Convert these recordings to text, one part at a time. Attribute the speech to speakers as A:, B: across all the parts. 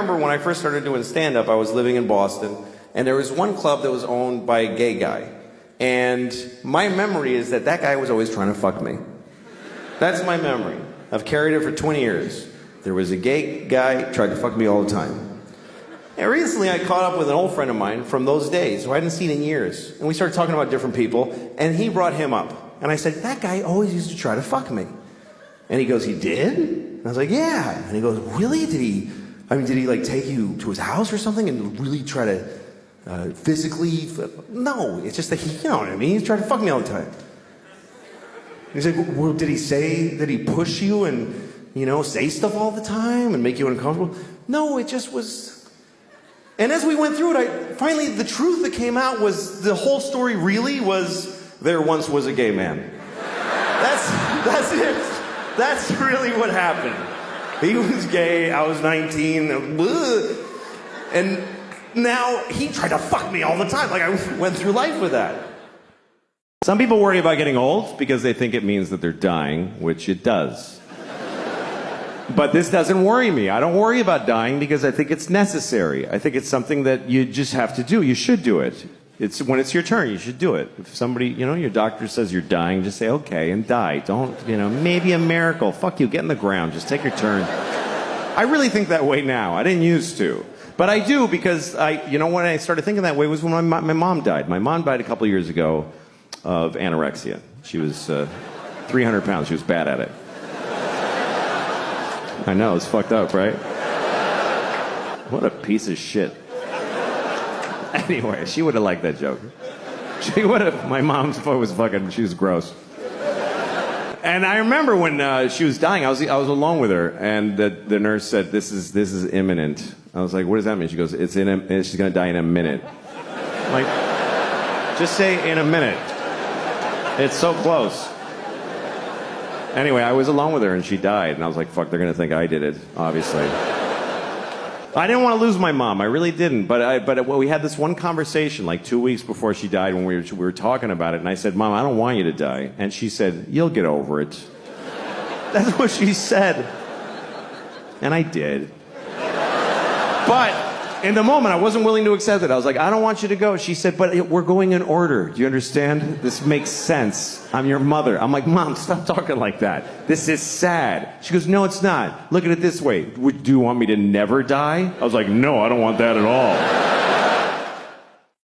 A: remember when I first started doing stand-up, I was living in Boston, and there was one club that was owned by a gay guy. And my memory is that guy was always trying to fuck me. That's my memory. I've carried it for 20 years. There was a gay guy tried to fuck me all the time. And recently I caught up with an old friend of mine from those days who I hadn't seen in years. And we started talking about different people, and he brought him up. And I said, that guy always used to try to fuck me. And he goes, he did? And I was like, yeah. And he goes, really? Did he like take you to his house or something and really try to physically? No, it's just that he, you know what I mean? He tried to fuck me all the time. He's like, well, did he say that he push you and, you know, say stuff all the time and make you uncomfortable? No, it just was. And as we went through it, finally the truth that came out was the whole story really was there once was a gay man. That's it. That's really what happened. He was gay, I was 19, and now he tried to fuck me all the time. Like, I went through life with that.
B: Some people worry about getting old because they think it means that they're dying, which it does. But this doesn't worry me. I don't worry about dying because I think it's necessary. I think it's something that you just have to do. You should do it. When it's your turn, you should do it. If somebody, you know, your doctor says you're dying, just say, okay, and die. Don't, you know, maybe a miracle. Fuck you, get in the ground. Just take your turn. I really think that way now. I didn't used to. But I do because you know, when I started thinking that way was when my mom died. My mom died a couple years ago of anorexia. She was 300 pounds. She was bad at it. I know, it's fucked up, right? What a piece of shit. Anyway, she would have liked that joke. She would have. My mom was fucking, she was gross. And I remember when she was dying, I was alone with her, and the nurse said, this is imminent. I was like, what does that mean? She goes, she's gonna die in a minute. I'm like, just say in a minute. It's so close. Anyway, I was alone with her, and she died, and I was like, fuck, they're gonna think I did it, obviously. I didn't want to lose my mom. I really didn't. But we had this one conversation like 2 weeks before she died when we were talking about it. And I said, Mom, I don't want you to die. And she said, you'll get over it. That's what she said. And I did. But in the moment, I wasn't willing to accept it. I was like, I don't want you to go. She said, but we're going in order. Do you understand? This makes sense. I'm your mother. I'm like, Mom, stop talking like that. This is sad. She goes, no, it's not. Look at it this way. Do you want me to never die? I was like, no, I don't want that at all.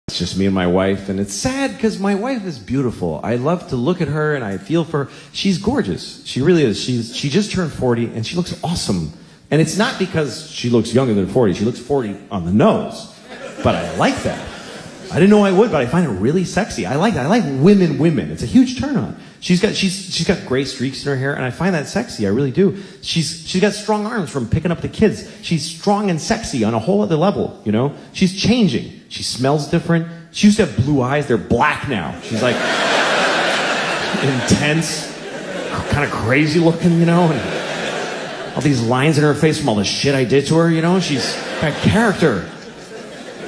B: It's just me and my wife, and it's sad because my wife is beautiful. I love to look at her, and I feel for her. She's gorgeous. She really is. She just turned 40, and she looks awesome. And it's not because she looks younger than 40. She looks 40 on the nose. But I like that. I didn't know I would, but I find it really sexy. I like that. I like women. It's a huge turn on. She's got gray streaks in her hair, and I find that sexy. I really do. She's got strong arms from picking up the kids. She's strong and sexy on a whole other level, you know? She's changing. She smells different. She used to have blue eyes. They're black now. She's like intense, kind of crazy looking, you know? And all these lines in her face from all the shit I did to her, you know? She's got character.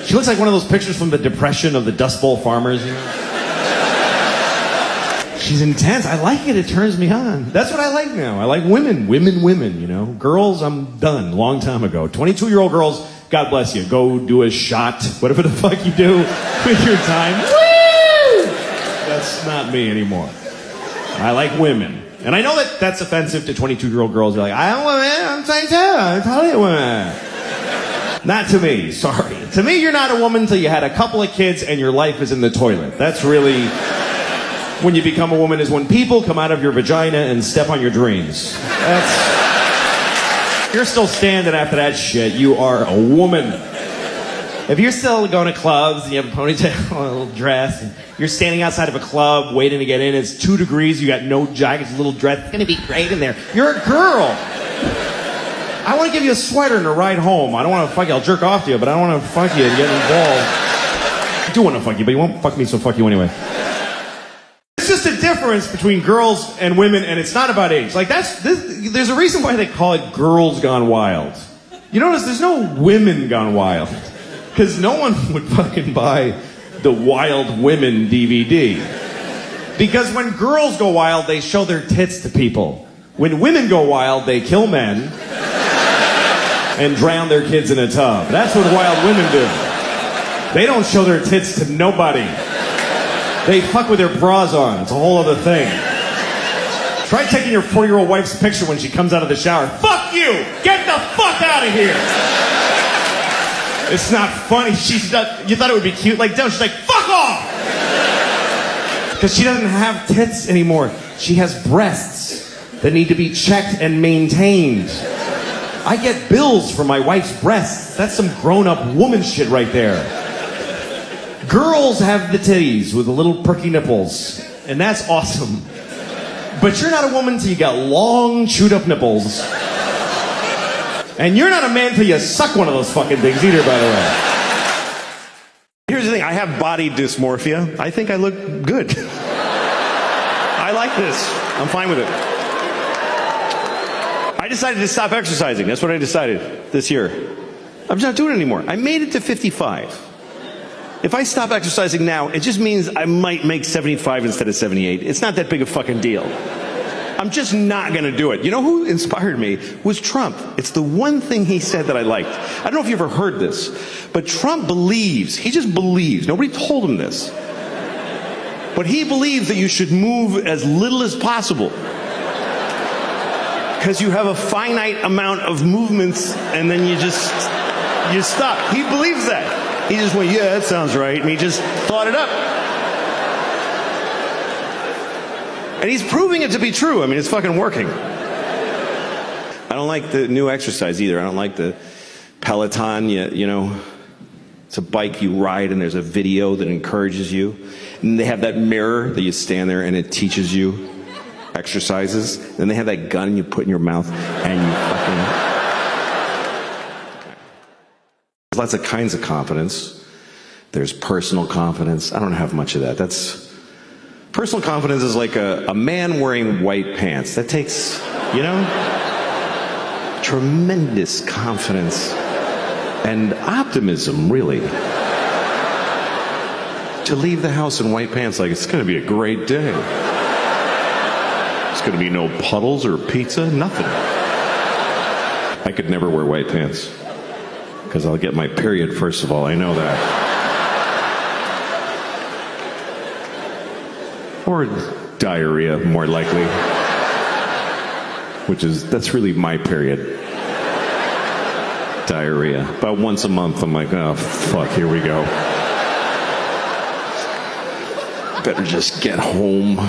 B: She looks like one of those pictures from the Depression of the Dust Bowl farmers, you know? She's intense. I like it. It turns me on. That's what I like now. I like women, you know? Girls, I'm done. Long time ago. 22-year-old girls, God bless you. Go do a shot. Whatever the fuck you do with your time. Woo! That's not me anymore. I like women. And I know that that's offensive to 22-year-old girls. They're like, I don't want women, I'm 22, I'm totally a woman. Not to me, sorry. To me, you're not a woman until you had a couple of kids and your life is in the toilet. That's really, when you become a woman, is when people come out of your vagina and step on your dreams. If you're still standing after that shit, you are a woman. If you're still going to clubs and you have a ponytail, a little dress, and you're standing outside of a club waiting to get in, it's 2 degrees, you got no jacket, a little dress, it's going to be great in there. You're a girl. I want to give you a sweater and a ride home. I don't want to fuck you. I'll jerk off to you, but I don't want to fuck you and get involved. I do want to fuck you, but you won't fuck me, so fuck you anyway. It's just a difference between girls and women, and it's not about age. Like, there's a reason why they call it Girls Gone Wild. You notice there's no Women Gone Wild. Because no one would fucking buy the Wild Women DVD. Because when girls go wild, they show their tits to people. When women go wild, they kill men. and drown their kids in a tub. That's what wild women do. They don't show their tits to nobody. They fuck with their bras on. It's a whole other thing. Try taking your 4-year-old wife's picture when she comes out of the shower. Fuck you! Get the fuck out of here! It's not funny. You thought it would be cute? Like, no, she's like, fuck off! Because she doesn't have tits anymore. She has breasts that need to be checked and maintained. I get bills for my wife's breasts. That's some grown-up woman shit right there. Girls have the titties with the little perky nipples, and that's awesome. But you're not a woman till you got long, chewed-up nipples. And you're not a man till you suck one of those fucking things either, by the way. Here's the thing, I have body dysmorphia. I think I look good. I like this. I'm fine with it. I decided to stop exercising. That's what I decided this year. I'm not doing it anymore. I made it to 55. If I stop exercising now, it just means I might make 75 instead of 78. It's not that big a fucking deal. I'm just not gonna do it. You know who inspired me? Was Trump. It's the one thing he said that I liked. I don't know if you ever heard this, but Trump believes, he just believes, nobody told him this, but he believes that you should move as little as possible. Because you have a finite amount of movements and then you stop. He believes that. He just went, yeah, that sounds right. And he just thought it up. And he's proving it to be true. I mean, it's fucking working. I don't like the new exercise either. I don't like the Peloton. You know, it's a bike you ride and there's a video that encourages you. And they have that mirror that you stand there and it teaches you exercises. Then they have that gun you put in your mouth and you fucking... There's lots of kinds of confidence. There's personal confidence. I don't have much of that. Personal confidence is like a man wearing white pants. That takes, you know, tremendous confidence and optimism, really. To leave the house in white pants like it's going to be a great day. There's going to be no puddles or pizza, nothing. I could never wear white pants. Because I'll get my period, first of all. I know that. Or diarrhea, more likely. That's really my period. Diarrhea. About once a month, I'm like, oh, fuck, here we go. Better just get home.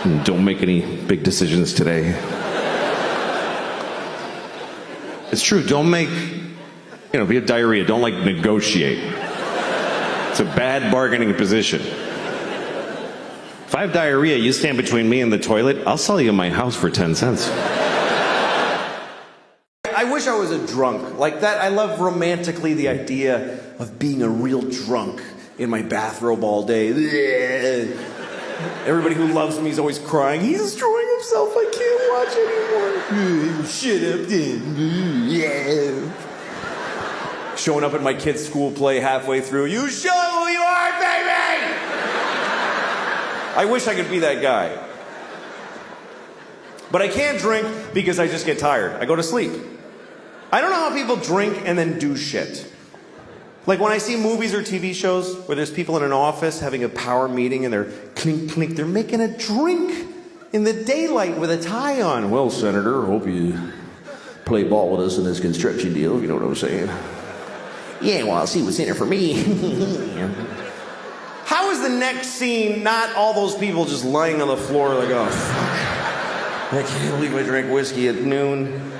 B: And don't make any big decisions today. It's true, don't make, if you have diarrhea, don't negotiate. It's a bad bargaining position. If I have diarrhea, you stand between me and the toilet, I'll sell you my house for 10 cents.
A: I wish I was a drunk. Like that, I love romantically the idea of being a real drunk in my bathrobe all day. Everybody who loves me is always crying, he's destroying himself, I can't watch anymore. Shut up then. Yeah. Showing up at my kid's school play halfway through, you show who you are, baby! I wish I could be that guy. But I can't drink because I just get tired. I go to sleep. I don't know how people drink and then do shit. Like when I see movies or TV shows where there's people in an office having a power meeting and they're clink, clink, they're making a drink in the daylight with a tie on. Well, Senator, hope you play ball with us in this construction deal, if you know what I'm saying. Yeah, well, I'll see what's in it for me. How is the next scene not all those people just lying on the floor like, oh, fuck. I can't believe I drank whiskey at noon.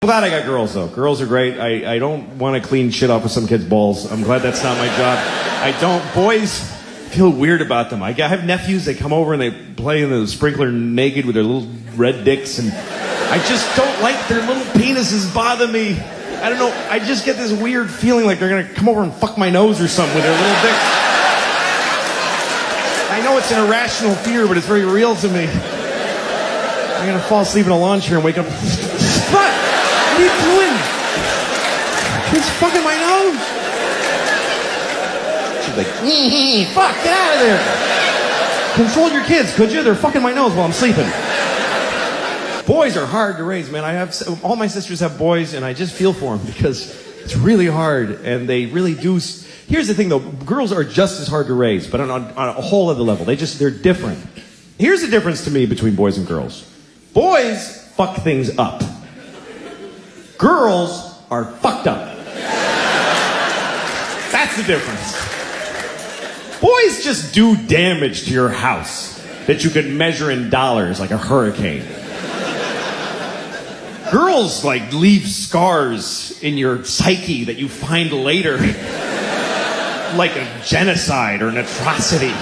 B: I'm glad I got girls, though. Girls are great. I don't want to clean shit off of some kid's balls. I'm glad that's not my job. I don't. Boys feel weird about them. I have nephews, they come over and they play in the sprinkler naked with their little red dicks, and I just don't like their little penises bother me. I don't know. I just get this weird feeling like they're going to come over and fuck my nose or something with their little dicks. I know it's an irrational fear, but it's very real to me. I'm going to fall asleep in a lawn chair and wake up. What? What are you doing? He's fucking my nose. She's like, fuck, get out of there. Control your kids, could you? They're fucking my nose while I'm sleeping.
C: Boys are hard to raise, man. All my sisters have boys, and I just feel for them because it's really hard, and they really do. Here's the thing, though. Girls are just as hard to raise, but on a whole other level. They're different. Here's the difference to me between boys and girls. Boys fuck things up. Girls are fucked up. That's the difference. Boys just do damage to your house that you can measure in dollars like a hurricane. Girls, like, leave scars in your psyche that you find later, like a genocide or an atrocity.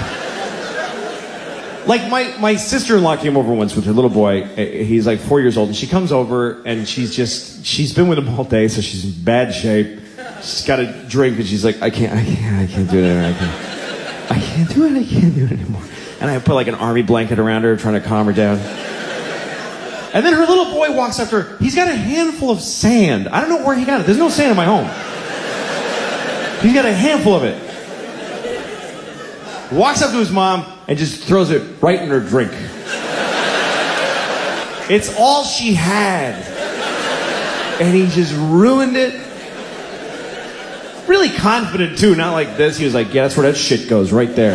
C: Like, my sister-in-law came over once with her little boy. He's like 4 years old, and she comes over, and she's been with him all day, so she's in bad shape. She's got a drink, and she's like, I can't do it anymore. I can't do it anymore. And I put like an army blanket around her, trying to calm her down. And then her little boy walks up to her. He's got a handful of sand. I don't know where he got it. There's no sand in my home. He's got a handful of it. Walks up to his mom and just throws it right in her drink. It's all she had. And he just ruined it. Really confident, too. Not like this. He was like, yeah, that's where that shit goes, right there.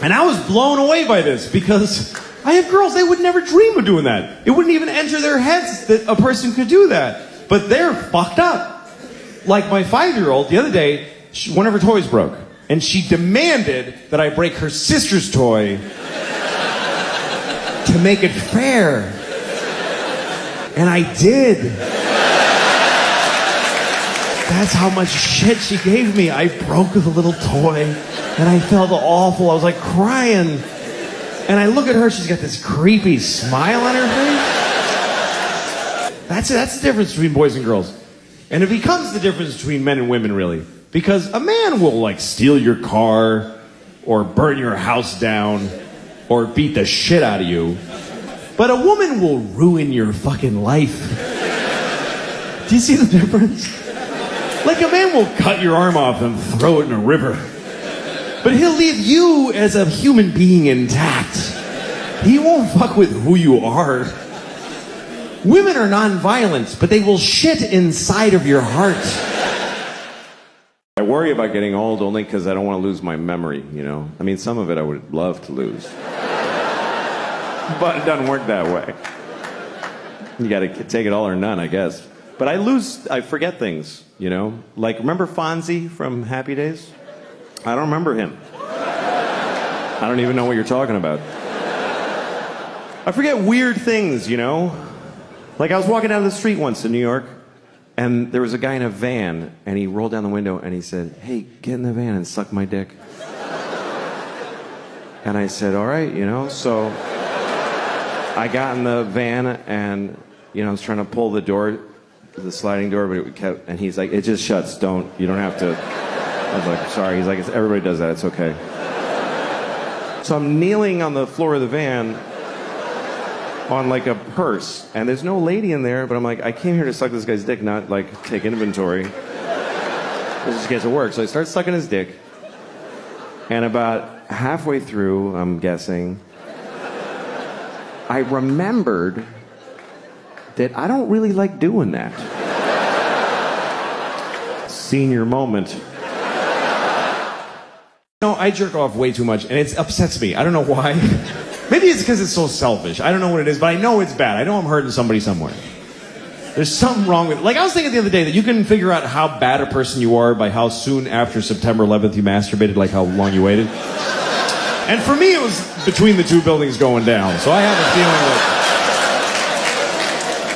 C: And I was blown away by this because I have girls, they would never dream of doing that. It wouldn't even enter their heads that a person could do that. But they're fucked up. Like my 5-year-old, the other day, one of her toys broke. And she demanded that I break her sister's toy to make it fair. And I did. That's how much shit she gave me. I broke the little toy, and I felt awful. I was like crying. And I look at her, she's got this creepy smile on her face. That's the difference between boys and girls. And it becomes the difference between men and women, really. Because a man will, like, steal your car, or burn your house down, or beat the shit out of you. But a woman will ruin your fucking life. Do you see the difference? Like, a man will cut your arm off and throw it in a river. But he'll leave you as a human being intact. He won't fuck with who you are. Women are non-violent, but they will shit inside of your heart.
B: I worry about getting old only because I don't want to lose my memory, you know? I mean, some of it I would love to lose. But it doesn't work that way. You got to take it all or none, I guess. But I forget things, you know? Like, remember Fonzie from Happy Days? I don't remember him. I don't even know what you're talking about. I forget weird things, you know? Like, I was walking down the street once in New York, and there was a guy in a van, and he rolled down the window, and he said, hey, get in the van and suck my dick. And I said, all right, you know? So I got in the van, and, you know, I was trying to pull the door, the sliding door, but it kept, and he's like, it just shuts, you don't have to. I was like, sorry. He's like, everybody does that, it's okay. So I'm kneeling on the floor of the van on like a purse, and there's no lady in there, but I'm like, I came here to suck this guy's dick, not like take inventory. This just gets to work. So I start sucking his dick, and about halfway through, I'm guessing, I remembered that I don't really like doing that. Senior moment.
C: No, I jerk off way too much, and it upsets me. I don't know why. Maybe it's because it's so selfish. I don't know what it is, but I know it's bad. I know I'm hurting somebody somewhere. There's something wrong with it. Like, I was thinking the other day that you can figure out how bad a person you are by how soon after September 11th you masturbated, like how long you waited. And for me, it was between the two buildings going down. So I have a feeling that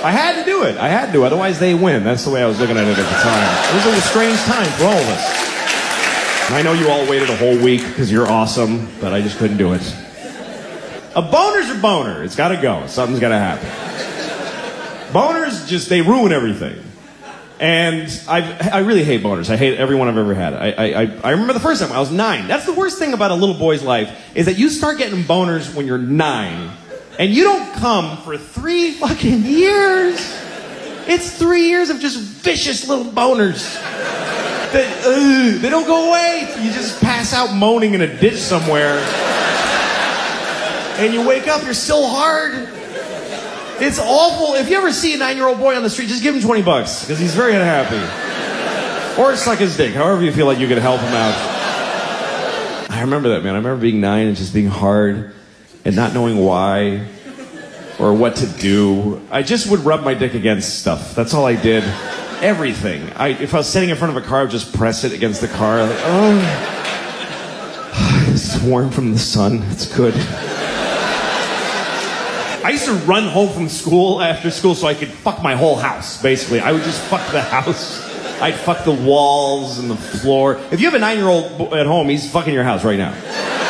C: I had to do it. I had to, otherwise they win. That's the way I was looking at it at the time. It was a strange time for all of us. And I know you all waited a whole week because you're awesome, but I just couldn't do it. A boner's a boner. It's got to go. Something's got to happen. Boners just, they ruin everything. And I really hate boners. I hate every one I've ever had. I remember the first time I was 9. That's the worst thing about a little boy's life is that you start getting boners when you're 9. And you don't come for 3 fucking years. It's 3 years of just vicious little boners. They don't go away. You just pass out moaning in a ditch somewhere. And you wake up, you're still hard. It's awful. If you ever see a 9-year-old boy on the street, just give him $20 because he's very unhappy. Or suck his dick, however you feel like you can help him out. I remember that, man. I remember being 9 and just being hard and not knowing why or what to do. I just would rub my dick against stuff. That's all I did. Everything. If I was sitting in front of a car, I would just press it against the car. Like, oh, this is warm from the sun. It's good. I used to run home from school after school so I could fuck my whole house, basically. I would just fuck the house. I'd fuck the walls and the floor. If you have a 9-year-old at home, he's fucking your house right now.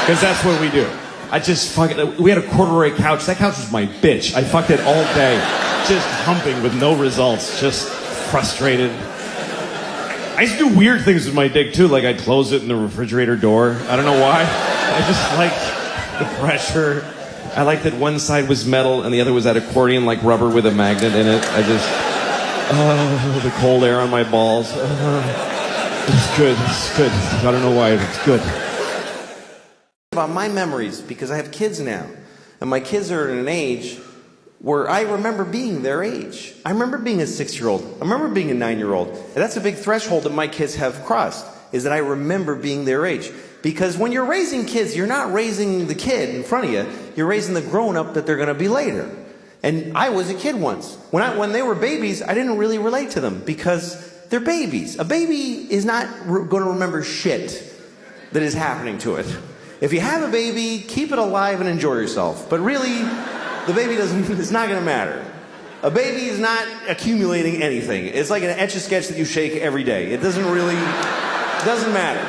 C: Because that's what we do. I just fuck it. We had a corduroy couch. That couch was my bitch. I fucked it all day. Just humping with no results. Just frustrated. I used to do weird things with my dick too. Like I'd close it in the refrigerator door. I don't know why. I just liked the pressure. I liked that one side was metal and the other was that accordion like rubber with a magnet in it. The cold air on my balls. It's good. It's good. I don't know why. It's good.
A: About my memories, because I have kids now, and my kids are at an age where I remember being their age. I remember being a 6-year-old. I remember being a 9-year-old. And that's a big threshold that my kids have crossed, is that I remember being their age. Because when you're raising kids, you're not raising the kid in front of you. You're raising the grown-up that they're going to be later. And I was a kid once. When they were babies, I didn't really relate to them because they're babies. A baby is not going to remember shit that is happening to it. If you have a baby, keep it alive and enjoy yourself. But really, the baby it's not going to matter. A baby is not accumulating anything. It's like an Etch-a-Sketch that you shake every day. It doesn't matter.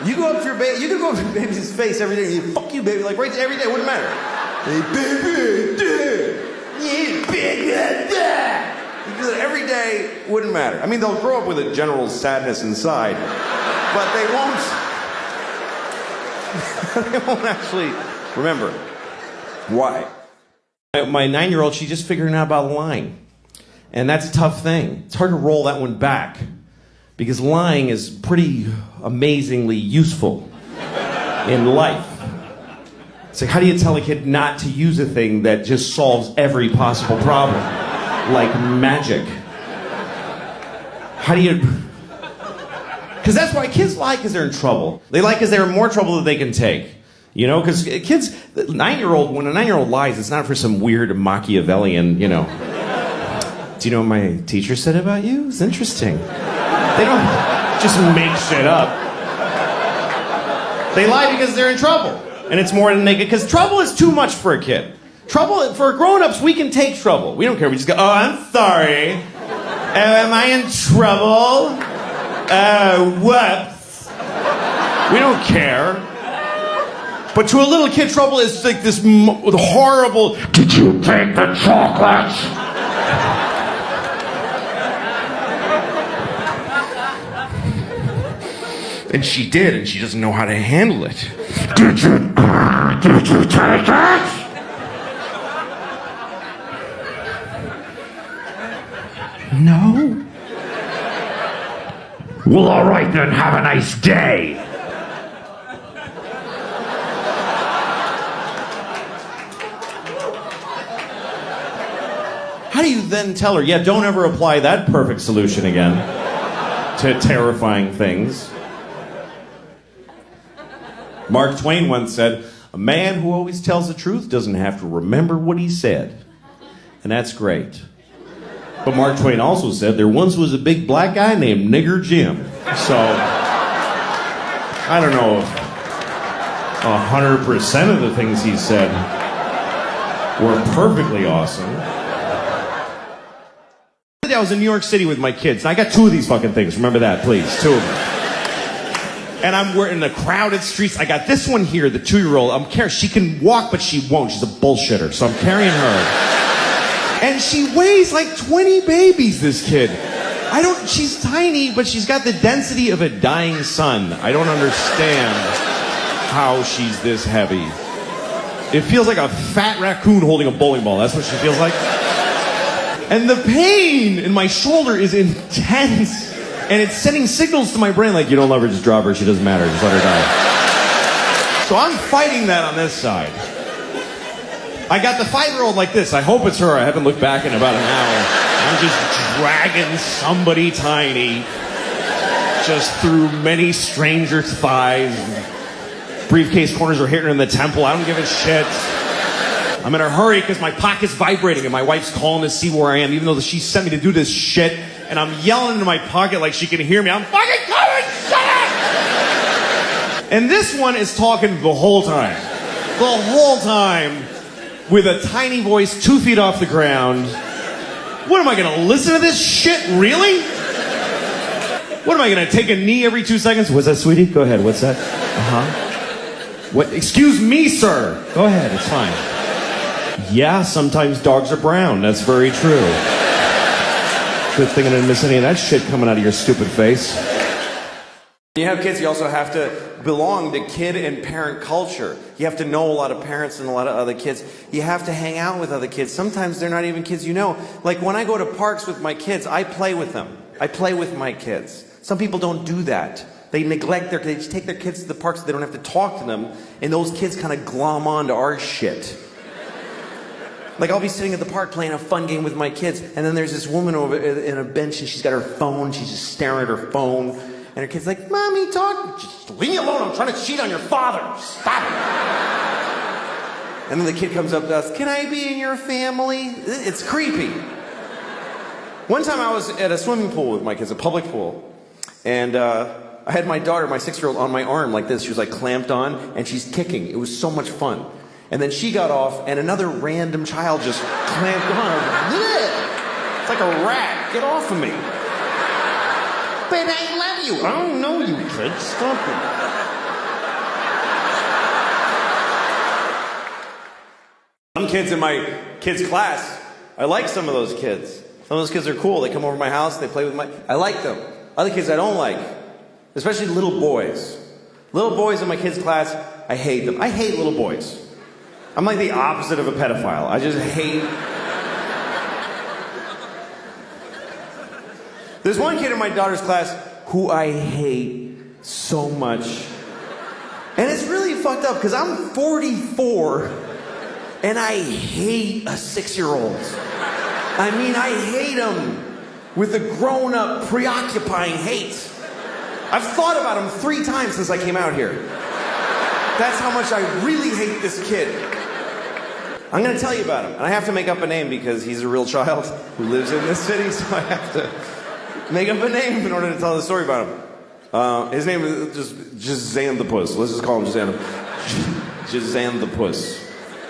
A: You go up to your baby, you can go up to your baby's face every day and you fuck you baby, like right every day, wouldn't matter. Hey baby, dude. You do that every day, wouldn't matter. I mean, they'll grow up with a general sadness inside, but they won't actually remember. Why? My 9-year-old, she's just figuring out about lying. And that's a tough thing. It's hard to roll that one back because lying is pretty amazingly useful in life. It's like, how do you tell a kid not to use a thing that just solves every possible problem? Like magic. How do you... Because that's why kids lie, because they're in trouble. They lie because they're in more trouble than they can take. You know, because kids, when a 9-year-old lies, it's not for some weird Machiavellian, Do you know what my teacher said about you? It's interesting. They don't just make shit up. They lie because they're in trouble. And it's more than they get, because trouble is too much for a kid. Trouble, for grown-ups, we can take trouble. We don't care. We just go, oh, I'm sorry. Am I in trouble? Whoops. We don't care. But to a little kid, trouble is like this horrible, did you take the chocolate? And she did, and she doesn't know how to handle it. Did you take it? No. Well, all right then, have a nice day. How do you then tell her, yeah, don't ever apply that perfect solution again to terrifying things? Mark Twain once said, a man who always tells the truth doesn't have to remember what he said. And that's great. But Mark Twain also said there once was a big black guy named Nigger Jim. So, I don't know if 100% of the things he said were perfectly awesome. I was in New York City with my kids. I got 2 of these fucking things. Remember that, please. 2 of them. And we're in the crowded streets. I got this one here, the 2-year-old. I'm carrying. She can walk, but she won't. She's a bullshitter. So I'm carrying her. And she weighs like 20 babies, this kid. She's tiny, but she's got the density of a dying sun. I don't understand how she's this heavy. It feels like a fat raccoon holding a bowling ball. That's what she feels like. And the pain in my shoulder is intense. And it's sending signals to my brain like, you don't love her, just drop her. She doesn't matter. Just let her die. So I'm fighting that on this side.
C: I got the 5-year-old like this. I hope it's her. I haven't looked back in about an hour. I'm just dragging somebody tiny just through many strangers' thighs. Briefcase corners are hitting her in the temple. I don't give a shit. I'm in a hurry because my pocket's vibrating and my wife's calling to see where I am, even though she sent me to do this shit. And I'm yelling into my pocket like she can hear me. I'm fucking coming! Shut up! And this one is talking the whole time. The whole time. With a tiny voice 2 feet off the ground. What am I gonna listen to this shit? Really? What am I gonna take a knee every 2 seconds? What's that, sweetie? Go ahead. What's that? What? Excuse me, sir. Go ahead. It's fine. Yeah, sometimes dogs are brown. That's very true. Good thing I didn't miss any of that shit coming out of your stupid face.
A: When you have kids, you also have to belong to kid and parent culture. You have to know a lot of parents and a lot of other kids. You have to hang out with other kids. Sometimes they're not even kids you know. Like when I go to parks with my kids, I play with them. I play with my kids. Some people don't do that. They neglect they just take their kids to the parks so they don't have to talk to them, and those kids kind of glom on to our shit. Like I'll be sitting at the park playing a fun game with my kids, and then there's this woman over in a bench, and she's got her phone, she's just staring at her phone, and her kid's like, Mommy, talk. Just leave me alone, I'm trying to cheat on your father. Stop it. And then the kid comes up to us, can I be in your family? It's creepy. One time I was at a swimming pool with my kids, a public pool, and I had my daughter, my 6-year-old, on my arm like this. She was like clamped on, and she's kicking. It was so much fun. And then she got off, and another random child just clamped on. It's like a rat. Get off of me. But I love you. I don't know you, kid. Stop it. Some kids in my kids' class, I like some of those kids. Some of those kids are cool. They come over to my house, they play with I like them. Other kids I don't like. Especially little boys. Little boys in my kids' class, I hate them. I hate little boys. I'm like the opposite of a pedophile. I just hate... There's one kid in my daughter's class who I hate so much. And it's really fucked up because I'm 44 and I hate a 6-year-old. I mean, I hate him with a grown-up, preoccupying hate. I've thought about him 3 times since I came out here. That's how much I really hate this kid. I'm going to tell you about him. And I have to make up a name because he's a real child who lives in this city, so I have to make up a name in order to tell the story about him. His name is just Xanthopus. Let's just call him Xanthopus.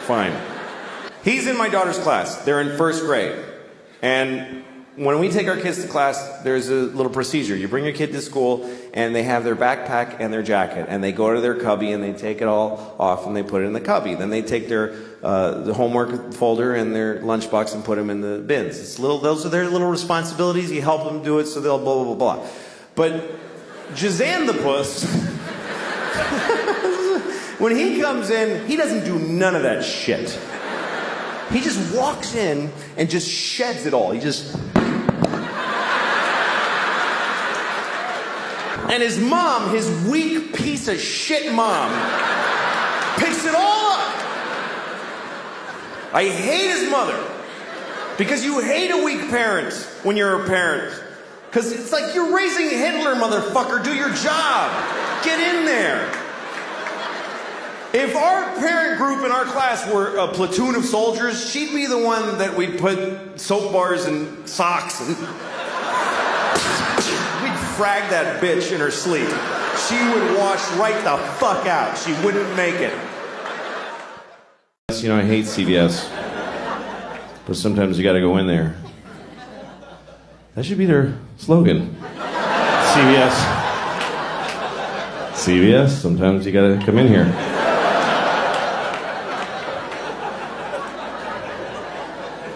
A: Fine. He's in my daughter's class. They're in 1st grade. And when we take our kids to class, there's a little procedure. You bring your kid to school, and they have their backpack and their jacket, and they go to their cubby, and they take it all off, and they put it in the cubby. Then they take their the homework folder and their lunchbox and put them in the bins. Those are their little responsibilities. You help them do it, so they'll blah, blah, blah, blah. But Xanthopus, when he comes in, he doesn't do none of that shit. He just walks in and just sheds it all. He just... And his mom, his weak piece of shit mom, picks it all up. I hate his mother. Because you hate a weak parent when you're a parent. Because it's like you're raising Hitler, motherfucker. Do your job. Get in there. If our parent group in our class were a platoon of soldiers, she'd be the one that we'd put soap bars and socks and... We'd frag that bitch in her sleep. She would wash right the fuck out. She wouldn't make it.
B: You know, I hate CVS. But sometimes you gotta go in there. That should be their slogan. CVS. CVS, sometimes you gotta come in here.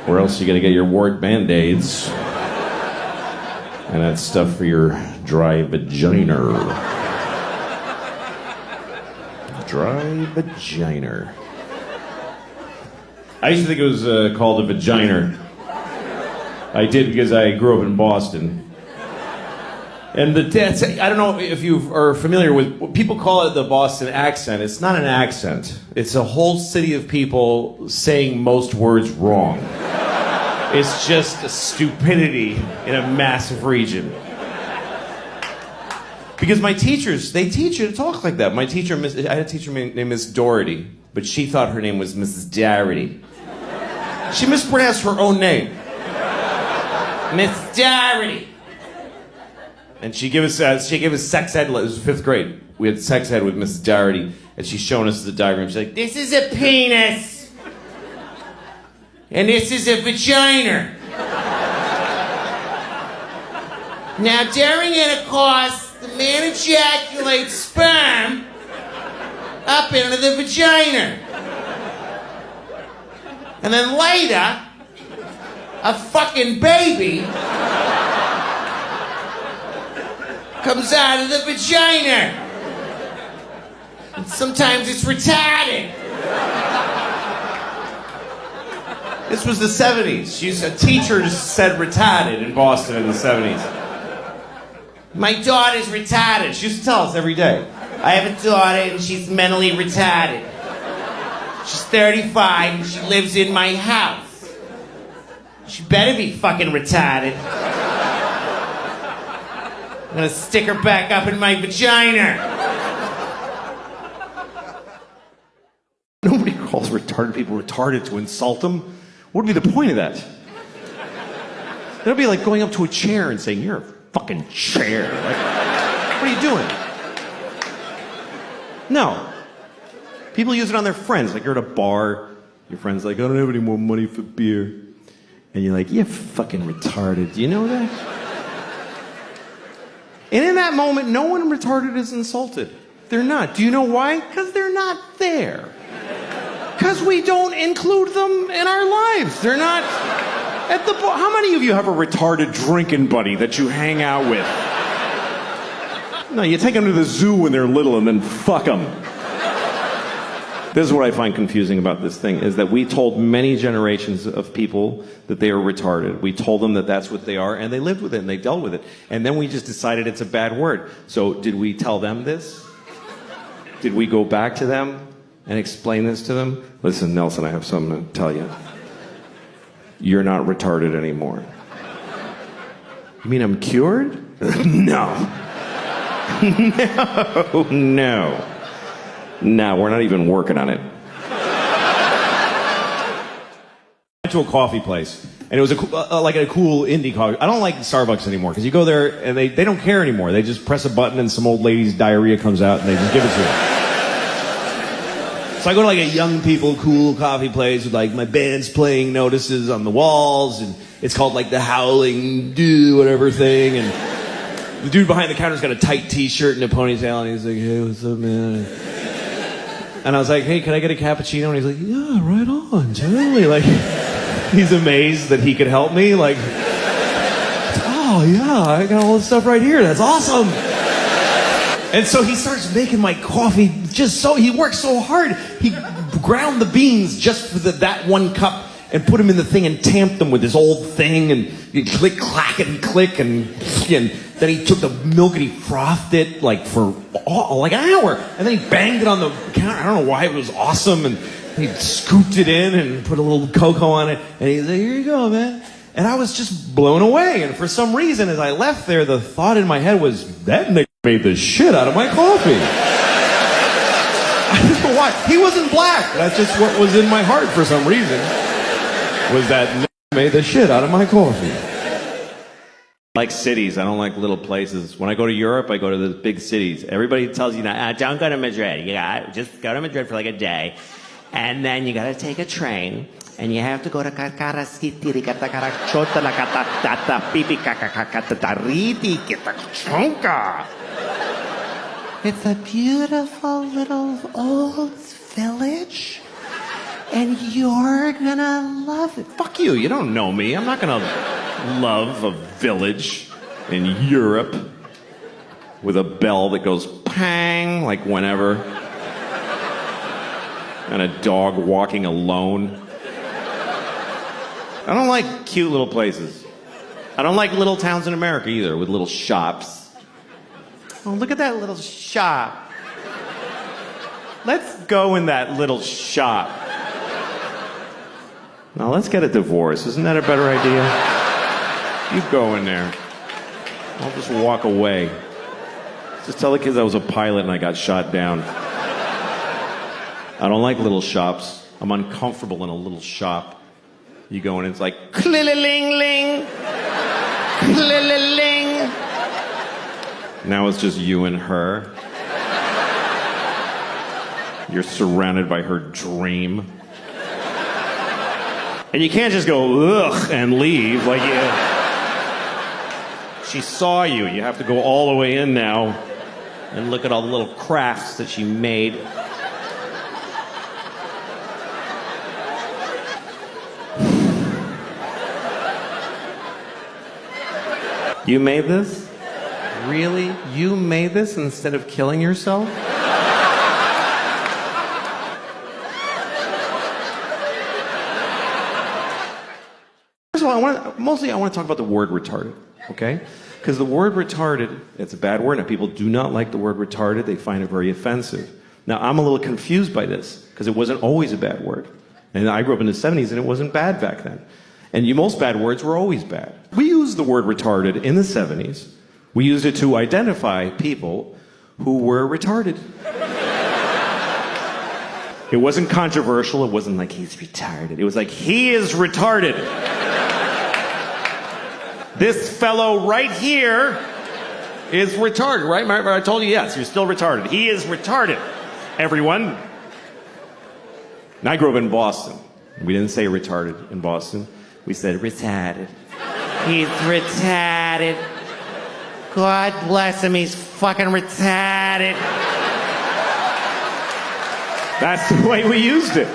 B: Or else you gotta get your wart Band-Aids. And that stuff for your dry vagina. Dry vagina. I used to think it was called a vagina. I did because I grew up in Boston. And that's, I don't know if you are familiar with, people call it the Boston accent. It's not an accent. It's a whole city of people saying most words wrong. It's just a stupidity in a massive region. Because my teachers, they teach you to talk like that. My teacher, I had a teacher named Miss Doherty, but she thought her name was Mrs. Doherty. She mispronounced her own name. Miss Doherty. And she gave us sex ed. It was 5th grade. We had sex ed with Mrs. Doherty, and she's showing us the diagram. She's like, "This is a penis, and this is a vagina. Now, during intercourse, the man ejaculates sperm up into the vagina, and then later, a fucking baby comes out of the vagina. And sometimes it's retarded." This was the 70s. A teacher said retarded in Boston in the 70s. "My daughter's retarded." She used to tell us every day. "I have a daughter and she's mentally retarded. She's 35 and she lives in my house. She better be fucking retarded. I'm gonna stick her back up in my vagina." Nobody calls retarded people retarded to insult them. What would be the point of that? It'll be like going up to a chair and saying, "You're a fucking chair." Like, what are you doing? No. People use it on their friends. Like, you're at a bar, your friend's like, "I don't have any more money for beer." And you're like, "You're fucking retarded. Do you know that?" And in that moment, no one retarded is insulted. They're not. Do you know why? Because they're not there. Because we don't include them in our lives. They're not at the bar. How many of you have a retarded drinking buddy that you hang out with? No, you take them to the zoo when they're little and then fuck them. This is what I find confusing about this thing, is that we told many generations of people that they are retarded. We told them that that's what they are, and they lived with it, and they dealt with it. And then we just decided it's a bad word. So did we tell them this? Did we go back to them and explain this to them? "Listen, Nelson, I have something to tell you. You're not retarded anymore." "You mean I'm cured?" No. No. No, we're not even working on it. I went to a coffee place, and it was like a cool indie coffee. I don't like Starbucks anymore, because you go there, and they don't care anymore. They just press a button, and some old lady's diarrhea comes out, and they just give it to you. So I go to like a young people cool coffee place with like my band's playing notices on the walls, and it's called like the Howling Dew whatever thing, and the dude behind the counter's got a tight t-shirt and a ponytail, and he's like, "Hey, what's up, man?" And I was like, "Hey, can I get a cappuccino?" And he's like, "Yeah, right on, totally." Like, he's amazed that he could help me. Like, "Oh yeah, I got all this stuff right here. That's awesome." And so he starts making my coffee he works so hard. He ground the beans just for that one cup and put them in the thing and tamped them with this old thing, and you click, clack, and click, and then he took the milk and he frothed it like for like an hour, and then he banged it on the counter. I don't know why, it was awesome, and he scooped it in and put a little cocoa on it, and he's like, "Here you go, man." And I was just blown away, and for some reason, as I left there, the thought in my head was, "That nigga made the shit out of my coffee." I don't know why. He wasn't black. That's just what was in my heart for some reason, was that nigga made the shit out of my coffee. I like cities. I don't like little places. When I go to Europe, I go to the big cities. Everybody tells you, "Don't go to Madrid. Just go to Madrid for like a day. And then you got to take a train. And you have to go to It's a beautiful little old village, and you're gonna love it." Fuck you, you don't know me. I'm not gonna love a village in Europe with a bell that goes pang, like whenever, and a dog walking alone. I don't like cute little places. I don't like little towns in America either, with little shops Oh, look at that little shop. Let's go in that little shop. Now let's get a divorce. Isn't that a better idea? You go in there. I'll just walk away. Just tell the kids I was a pilot and I got shot down. I don't like little shops. I'm uncomfortable in a little shop. You go in and it's like, clill-a-ling-ling. Clill-a-ling. Now it's just you and her. You're surrounded by her dream. And you can't just go, ugh, and leave. Like, she saw you. You have to go all the way in now and look at all the little crafts that she made. You made this? Really? You made this instead of killing yourself? First of all, I want to talk about the word retarded, okay? Because the word retarded, it's a bad word, and people do not like the word retarded. They find it very offensive. Now, I'm a little confused by this, because it wasn't always a bad word. And I grew up in the 70s, and it wasn't bad back then. And most bad words were always bad. We used the word retarded in the 70s. We used it to identify people who were retarded. It wasn't controversial. It wasn't like, he's retarded. It was like, he is retarded. This fellow right here is retarded, right? I told you, yes, you're still retarded. He is retarded, everyone. And I grew up in Boston. We didn't say retarded in Boston. We said retarded. He's retarded. God bless him, he's fucking retarded. That's the way we used it.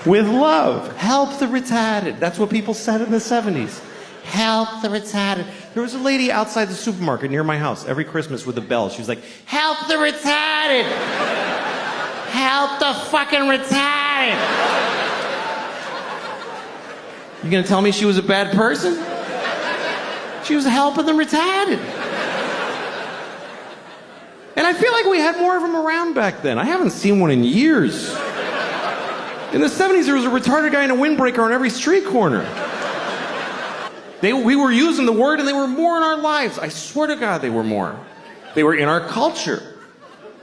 B: With love. Help the retarded. That's what people said in the 70s. Help the retarded. There was a lady outside the supermarket near my house every Christmas with a bell. She was like, help the retarded. Help the fucking retarded. You gonna tell me she was a bad person? She was helping the retarded. And I feel like we had more of them around back then. I haven't seen one in years. In the 70s, there was a retarded guy in a windbreaker on every street corner. We were using the word and they were more in our lives. I swear to God, they were more. They were in our culture.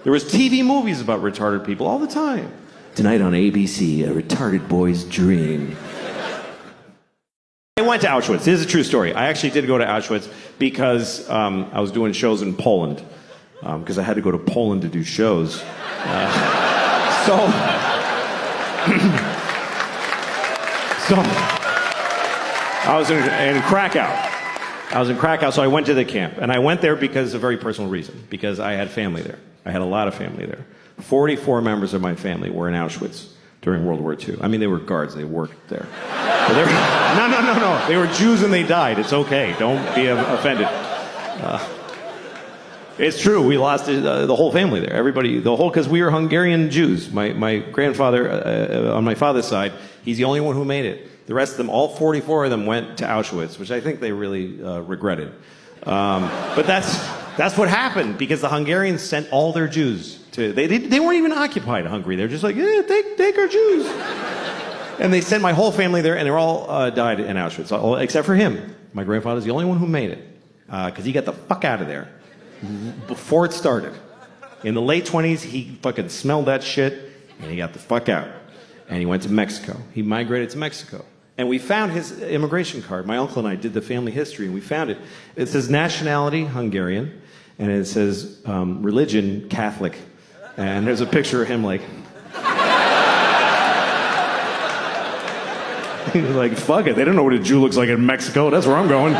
B: There was TV movies about retarded people all the time. Tonight on ABC, a retarded boy's dream. I went to Auschwitz. This is a true story. I actually did go to Auschwitz because I was doing shows in Poland. Because I had to go to Poland to do shows. So I was in Krakow. I was in Krakow, so I went to the camp. And I went there because of a very personal reason. Because I had family there. I had a lot of family there. 44 members of my family were in Auschwitz during World War II. I mean, they were guards. They worked there. No. They were Jews and they died. It's okay. Don't be offended. It's true. We lost the whole family there. Everybody, because we were Hungarian Jews. My grandfather, on my father's side, he's the only one who made it. The rest of them, all 44 of them, went to Auschwitz, which I think they really regretted. But that's what happened because the Hungarians sent all their Jews to. They weren't even occupied Hungary. They're just like, yeah, take our Jews. And they sent my whole family there, and they all died in Auschwitz, except for him. My grandfather's the only one who made it because he got the fuck out of there before it started. In the late 20s, he fucking smelled that shit, and he got the fuck out. And he went to Mexico. He migrated to Mexico. And we found his immigration card. My uncle and I did the family history, and we found it. It says nationality, Hungarian, and it says religion, Catholic. And there's a picture of him like... He's like, fuck it. They don't know what a Jew looks like in Mexico. That's where I'm going.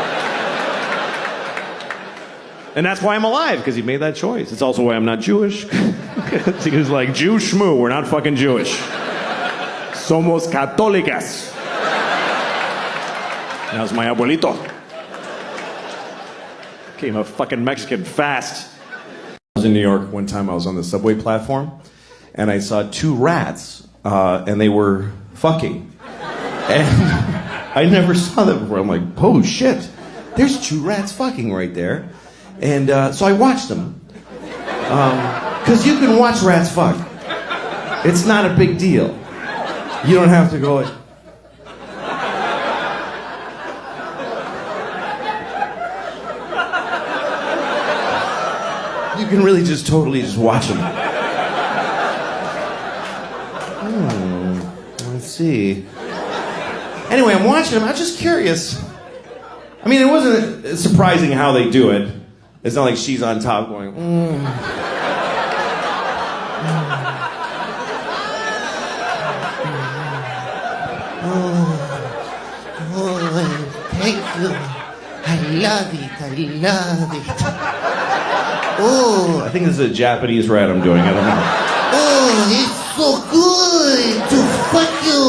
B: And that's why I'm alive, because he made that choice. It's also why I'm not Jewish. He was like, Jew schmoo, we're not fucking Jewish. Somos católicas. That was my abuelito. Became a fucking Mexican fast. I was in New York one time. I was on the subway platform, and I saw two rats, and they were fucking. And I never saw them before. I'm like, oh shit, there's two rats fucking right there. And so I watched them. Because you can watch rats fuck. It's not a big deal. You don't have to go like... You can really just totally just watch them. Let's see. Anyway, I'm watching them. I'm just curious. I mean, it wasn't surprising how they do it. It's not like she's on top going,
D: Thank you. I love it. I love it. Oh,
B: I think this is a Japanese rat I'm doing. I don't know.
D: oh, it's so good to fuck you.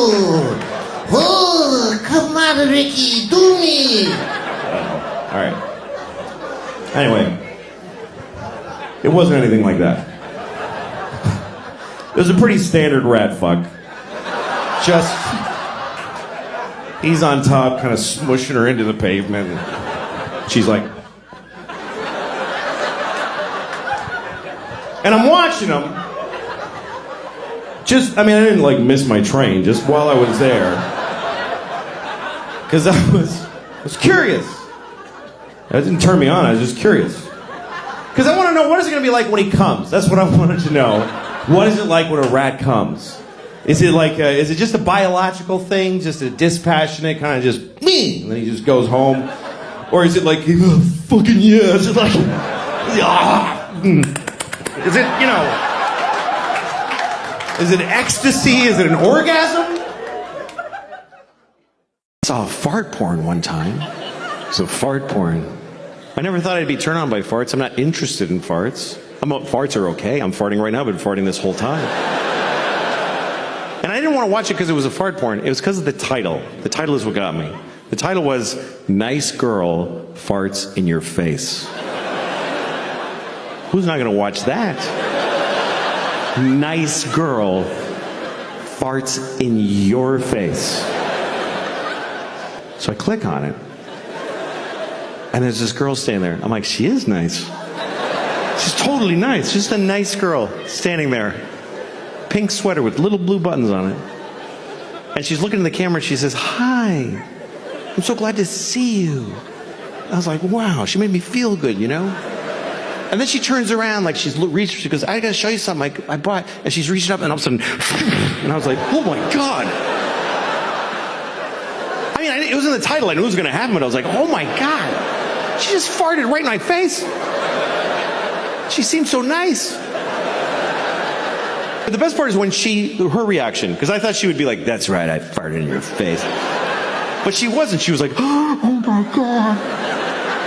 D: Oh, come on, Ricky, do me.
B: All right. Anyway, it wasn't anything like that. It was a pretty standard rat fuck. Just, he's on top, kind of smushing her into the pavement. She's like... And I'm watching him. Just, I mean, I didn't like miss my train, just while I was there. Because I was curious. That didn't turn me on, I was just curious. Because I want to know, what is it going to be like when he comes? That's what I wanted to know. What is it like when a rat comes? Is it like, is it just a biological thing? Just a dispassionate kind of just, me, and then he just goes home? Or is it like, oh, fucking yeah, is it like, is it, you know, is it ecstasy? Is it an orgasm?
A: I saw fart porn one time. So fart porn. I never thought I'd be turned on by farts. I'm not interested in farts. Farts are okay. I'm farting right now. I've been farting this whole time. And I didn't want to watch it because it was a fart porn. It was because of the title. The title is what got me. The title was Nice Girl Farts in Your Face. Who's not going to watch that? Nice girl farts in your face. So I click on it. And there's this girl standing there. I'm like, she is nice. She's totally nice. Just a nice girl standing there. Pink sweater with little blue buttons on it. And she's looking in the camera and she says, hi. I'm so glad to see you. I was like, wow, she made me feel good, you know? And then she turns around like she's reached, she goes, I gotta show you something I bought. And she's reaching up and all of a sudden, and I was like, oh my God. I mean, it was in the title. I knew it was gonna happen, but I was like, oh my God. She just farted right in my face. She seemed so nice. But the best part is when her reaction, because I thought she would be like, that's right, I farted in your face. But she wasn't. She was like, oh my God.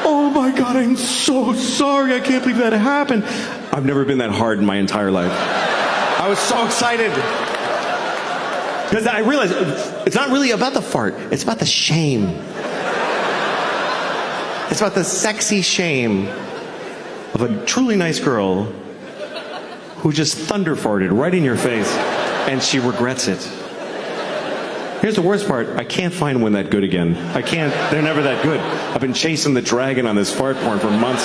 A: Oh my God, I'm so sorry. I can't believe that happened. I've never been that hard in my entire life. I was so excited. Because I realized it's not really about the fart. It's about the shame. It's about the sexy shame of a truly nice girl who just thunder farted right in your face and she regrets it. Here's the worst part. I can't find one that good again. I can't. They're never that good. I've been chasing the dragon on this fart porn for months.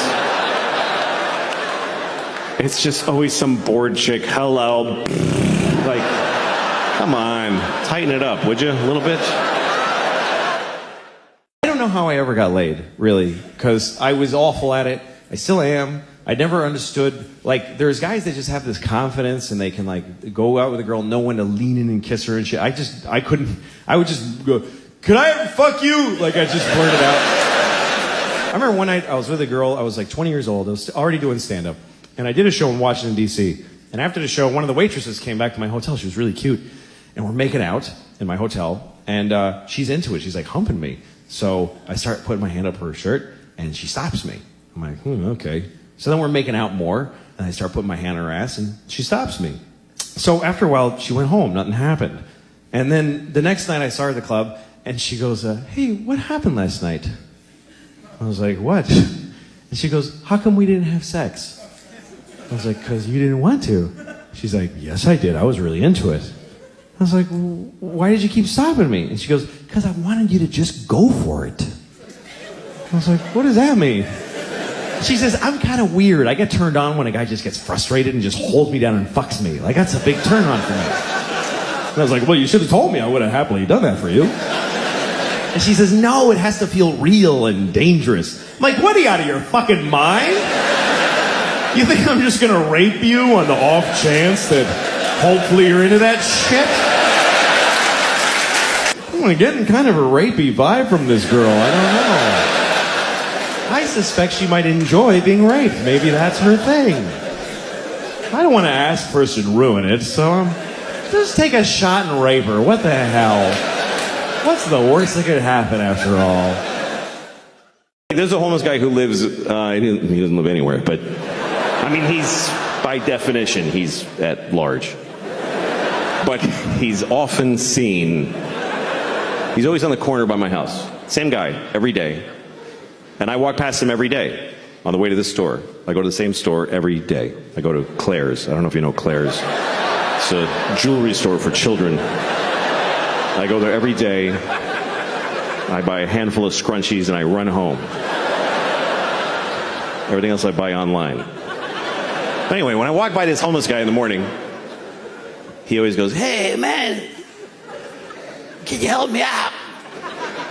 A: It's just always some bored chick. Hello. Like, come on. Tighten it up, would you? A little bit?
B: I don't know how I ever got laid, really, because I was awful at it. I still am. I never understood, like, there's guys that just have this confidence and they can, like, go out with a girl, know when to lean in and kiss her and shit. I couldn't, I would just go, could I ever fuck you? Like, I just blurted out. I remember one night I was with a girl, I was like 20 years old, I was already doing stand-up, and I did a show in Washington, D.C., and after the show, one of the waitresses came back to my hotel, she was really cute, and we're making out in my hotel, and she's into it, she's like humping me. So I start putting my hand up her shirt, and she stops me. I'm like, okay. So then we're making out more, and I start putting my hand on her ass, and she stops me. So after a while, she went home. Nothing happened. And then the next night, I saw her at the club, and she goes, hey, what happened last night? I was like, what? And she goes, how come we didn't have sex? I was like, because you didn't want to. She's like, yes, I did. I was really into it. I was like, why did you keep stopping me? And she goes, because I wanted you to just go for it. I was like, what does that mean?
C: She says, I'm kind of weird. I get turned on when a guy just gets frustrated and just holds me down and fucks me. Like, that's a big turn on for me. And I was like, well, you should have told me. I would have happily done that for you. And she says, no, it has to feel real and dangerous. I'm like, what, are you out of your fucking mind? You think I'm just gonna rape you on the off chance that hopefully you're into that shit? I'm getting kind of a rapey vibe from this girl. I don't know. I suspect she might enjoy being raped. Maybe that's her thing. I don't want to ask first and ruin it, so just take a shot and rape her. What the hell? What's the worst that could happen after all?
B: There's a homeless guy who lives, he doesn't live anywhere, but, I mean, he's, by definition, he's at large. But he's often seen, he's always on the corner by my house. Same guy, every day. And I walk past him every day on the way to the store. I go to the same store every day. I go to Claire's. I don't know if you know Claire's. It's a jewelry store for children. I go there every day. I buy a handful of scrunchies and I run home. Everything else I buy online. Anyway, when I walk by this homeless guy in the morning, he always goes, hey, man, can you help me out?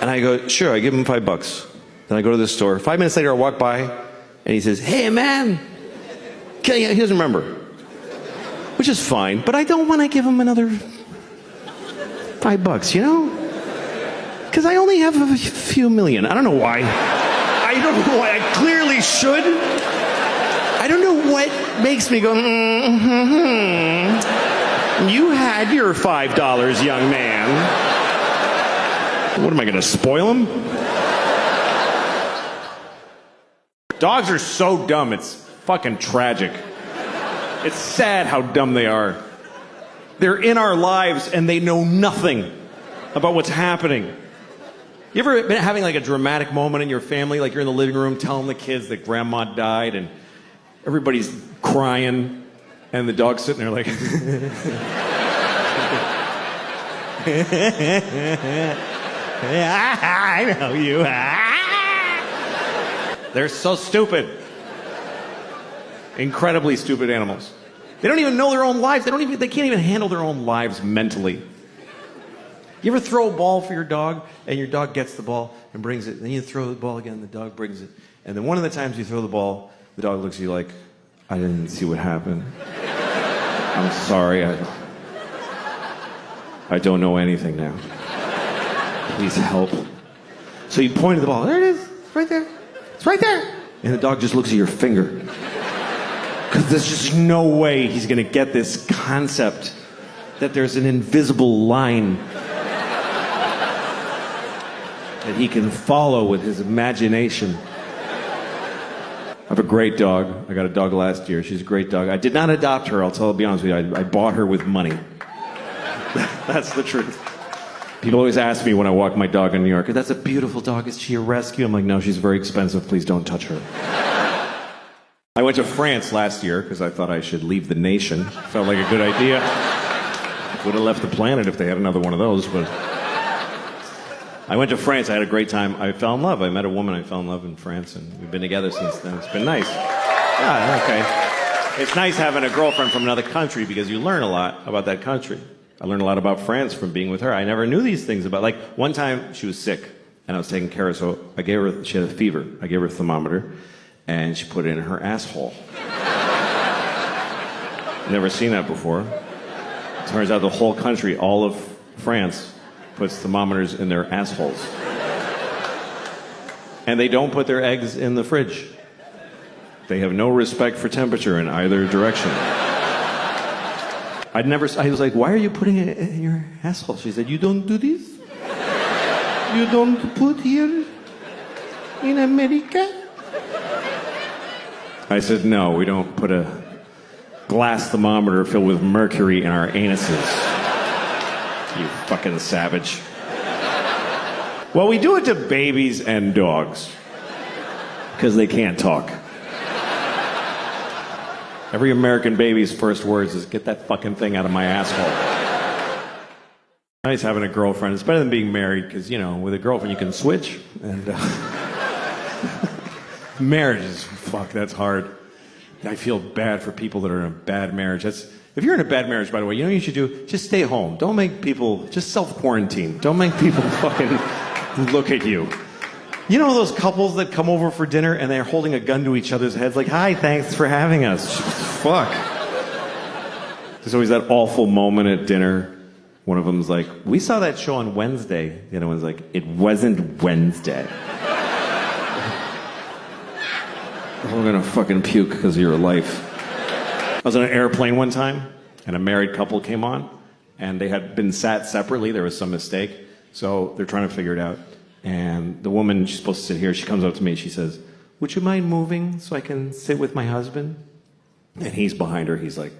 B: And I go, sure, I give him $5. Then I go to the store. 5 minutes later, I walk by, and he says, hey, man, he doesn't remember. Which is fine, but I don't want to give him another $5, you know? Because I only have a few million. I don't know why. I don't know why. I clearly should. I don't know what makes me go, You had your $5, young man. What am I going to spoil him?
C: Dogs are so dumb, it's fucking tragic. It's sad how dumb they are. They're in our lives and they know nothing about what's happening. You ever been having like a dramatic moment in your family, like you're in the living room telling the kids that grandma died and everybody's crying and the dog's sitting there like... I know you. They're so stupid. Incredibly stupid animals. They don't even know their own lives. They can't even handle their own lives mentally. You ever throw a ball for your dog and your dog gets the ball and brings it, and then you throw the ball again, the dog brings it, and then one of the times you throw the ball, the dog looks at you like, I didn't see what happened. I'm sorry. I don't know anything now. Please help. So you point at the ball. There it is. It's right there. It's right there. And the dog just looks at your finger. Because there's just no way he's going to get this concept that there's an invisible line that he can follow with his imagination. I have a great dog. I got a dog last year. She's a great dog. I did not adopt her. I'll be honest with you. I bought her with money. That's the truth. People always ask me when I walk my dog in New York, that's a beautiful dog. Is she a rescue? I'm like, no, she's very expensive. Please don't touch her. I went to France last year because I thought I should leave the nation. Felt like a good idea. Would have left the planet if they had another one of those, but... I went to France. I had a great time. I fell in love. I met a woman. I fell in love in France, and we've been together since then. It's been nice. Yeah, okay. It's nice having a girlfriend from another country because you learn a lot about that country. I learned a lot about France from being with her. I never knew these things about, like, one time she was sick, and I was taking care of her, so she had a fever. I gave her a thermometer, and she put it in her asshole. Never seen that before. Turns out the whole country, all of France, puts thermometers in their assholes. And they don't put their eggs in the fridge. They have no respect for temperature in either direction. I was like, why are you putting it in your asshole? She said, you don't do this? You don't put here in America? I said, no, we don't put a glass thermometer filled with mercury in our anuses. You fucking savage. Well, we do it to babies and dogs. Because they can't talk. Every American baby's first words is, get that fucking thing out of my asshole. Nice having a girlfriend. It's better than being married, because, you know, with a girlfriend you can switch. And
B: Marriage is, fuck, that's hard. I feel bad for people that are in a bad marriage. If you're in a bad marriage, by the way, you know what you should do? Just stay home. Don't make people, just self-quarantine. Don't make people fucking look at you. You know those couples that come over for dinner and they're holding a gun to each other's heads like, hi, thanks for having us. Fuck. There's always that awful moment at dinner. One of them's like, we saw that show on Wednesday. The other one's like, it wasn't Wednesday. We're gonna fucking puke because of your life. I was on an airplane one time, and a married couple came on, and they had been sat separately. There was some mistake, so they're trying to figure it out. And the woman, she's supposed to sit here, she comes up to me, she says, would you mind moving so I can sit with my husband? And he's behind her, he's like...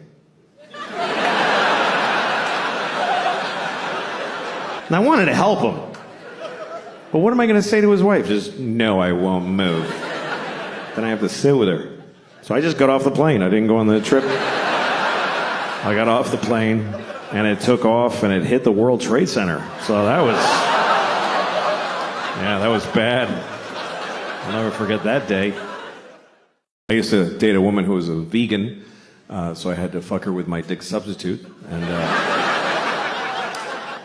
B: And I wanted to help him. But what am I gonna say to his wife? Just, no, I won't move. Then I have to sit with her. So I just got off the plane. I didn't go on the trip. I got off the plane, and it took off, and it hit the World Trade Center. So that was... Yeah, that was bad. I'll never forget that day. I used to date a woman who was a vegan, so I had to fuck her with my dick substitute. And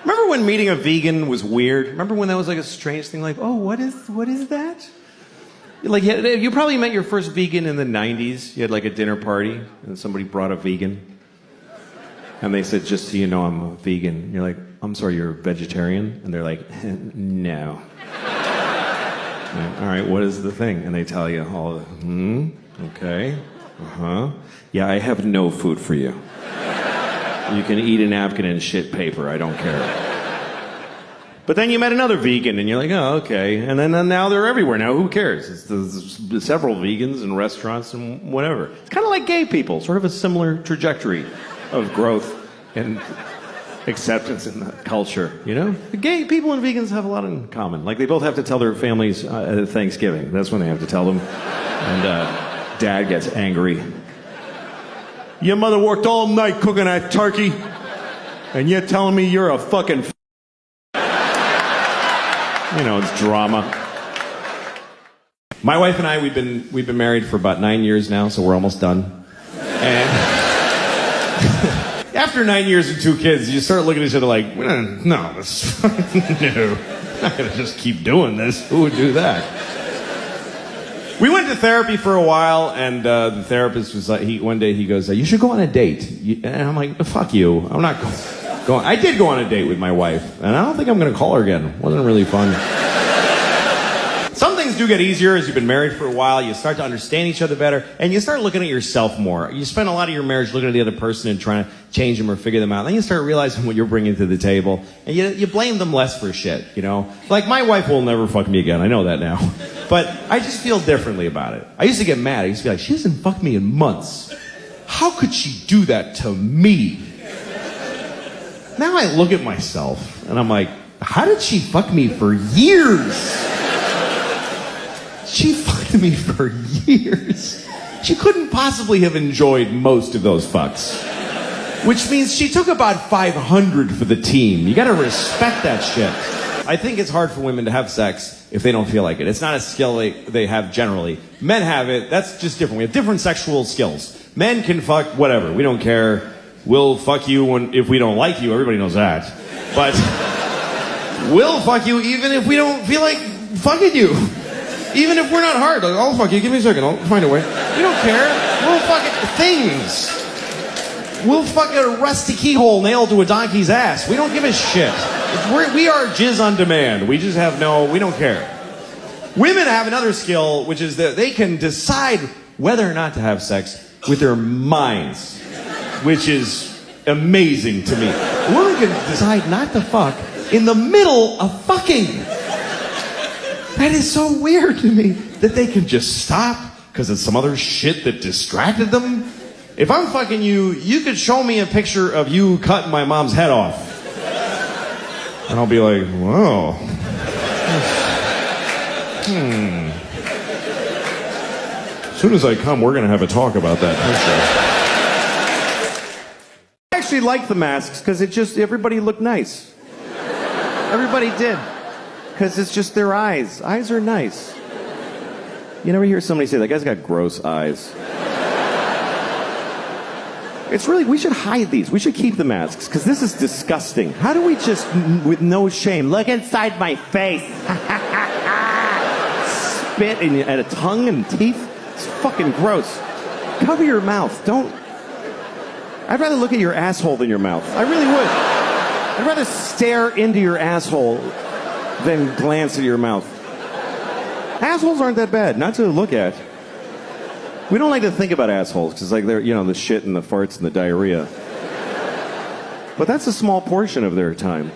B: remember when meeting a vegan was weird? Remember when that was like a strange thing? Like, oh, what is that? Like, you probably met your first vegan in the 90s. You had like a dinner party, and somebody brought a vegan. And they said, just so you know, I'm a vegan. And you're like, I'm sorry, you're a vegetarian? And they're like, no. Like, all right, what is the thing? And they tell you all the, okay, yeah, I have no food for you. You can eat a napkin and shit paper, I don't care. But then you met another vegan, and you're like, oh, okay. And then now they're everywhere. Now, who cares? There's several vegans in restaurants and whatever. It's kind of like gay people, sort of a similar trajectory of growth and acceptance in the culture, you know? The gay people and vegans have a lot in common. Like, they both have to tell their families at Thanksgiving. That's when they have to tell them. And dad gets angry. Your mother worked all night cooking that turkey, and you're telling me you're a fucking... You know, it's drama. My wife and I, we've been married for about 9 years now, so we're almost done. And after 9 years and 2 kids, you start looking at each other like, no, I'm not gonna just keep doing this. Who would do that? We went to therapy for a while, and the therapist was like, one day he goes, you should go on a date. And I'm like, fuck you, I'm not going. I did go on a date with my wife, and I don't think I'm going to call her again. It wasn't really fun. Some things do get easier as you've been married for a while. You start to understand each other better, and you start looking at yourself more. You spend a lot of your marriage looking at the other person and trying to change them or figure them out. Then you start realizing what you're bringing to the table, and you blame them less for shit, you know? Like, my wife will never fuck me again. I know that now. But I just feel differently about it. I used to get mad. I used to be like, she hasn't fucked me in months. How could she do that to me? Now I look at myself, and I'm like, how did she fuck me for years? She fucked me for years. She couldn't possibly have enjoyed most of those fucks. Which means she took about 500 for the team. You gotta respect that shit. I think it's hard for women to have sex if they don't feel like it. It's not a skill they have generally. Men have it, that's just different. We have different sexual skills. Men can fuck whatever, we don't care. We'll fuck you if we don't like you. Everybody knows that. But we'll fuck you even if we don't feel like fucking you. Even if we're not hard. Like, I'll fuck you. Give me a second. I'll find a way. We don't care. We'll fuck things. We'll fuck a rusty keyhole nailed to a donkey's ass. We don't give a shit. We are jizz on demand. We just have we don't care. Women have another skill, which is that they can decide whether or not to have sex with their minds. Which is amazing to me. A woman can decide not to fuck in the middle of fucking. That is so weird to me that they can just stop because of some other shit that distracted them. If I'm fucking you, you could show me a picture of you cutting my mom's head off. And I'll be like, whoa. As soon as I come, we're going to have a talk about that picture. I actually like the masks because everybody looked nice. Everybody did. Because it's just their eyes. Eyes are nice. You never hear somebody say, that guy's got gross eyes. It's really, we should hide these. We should keep the masks, because this is disgusting. How do we just, with no shame, look inside my face? Spit at a tongue and teeth? It's fucking gross. Cover your mouth. Don't. I'd rather look at your asshole than your mouth. I really would. I'd rather stare into your asshole than glance at your mouth. Assholes aren't that bad, not to look at. We don't like to think about assholes because, like, they're, the shit and the farts and the diarrhea. But that's a small portion of their time.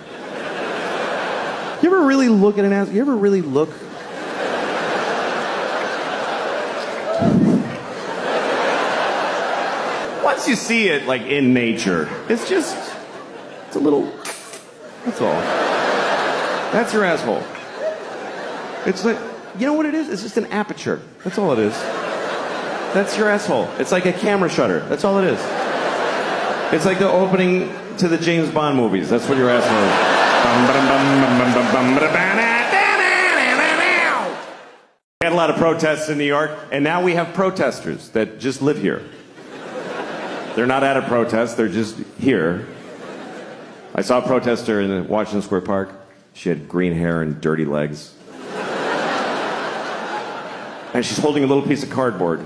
B: You ever really look at an asshole? You ever really look? Once you see it, like, in nature, it's a little, that's all. That's your asshole. It's like, you know what it is? It's just an aperture. That's all it is. That's your asshole. It's like a camera shutter. That's all it is. It's like the opening to the James Bond movies. That's what your asshole is. We had a lot of protests in New York, and now we have protesters that just live here. They're not at a protest, they're just here. I saw a protester in Washington Square Park. She had green hair and dirty legs. And she's holding a little piece of cardboard.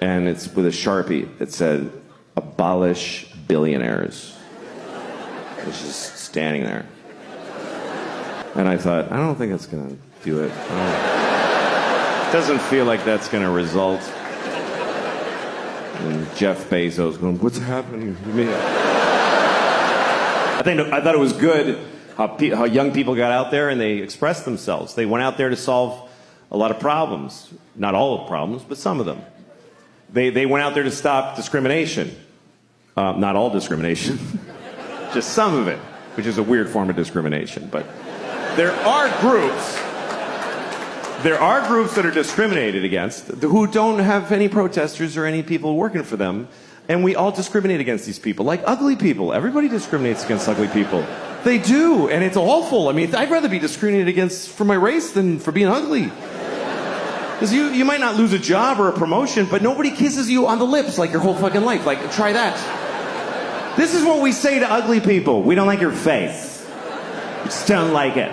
B: And it's with a Sharpie that said, "Abolish billionaires." And she's standing there. And I thought, I don't think that's going to do it. It doesn't feel like that's going to result in Jeff Bezos going, "What's happening to me?" I thought it was good how young people got out there and they expressed themselves. They went out there to solve a lot of problems. Not all of the problems, but some of them. They went out there to stop discrimination. Not all discrimination. Just some of it, which is a weird form of discrimination. But there are groups that are discriminated against who don't have any protesters or any people working for them. And we all discriminate against these people, like ugly people. Everybody discriminates against ugly people. They do, and it's awful. I mean, I'd rather be discriminated against for my race than for being ugly. Because you might not lose a job or a promotion, but nobody kisses you on the lips like your whole fucking life. Like, try that. This is what we say to ugly people. We don't like your face. We just don't like it.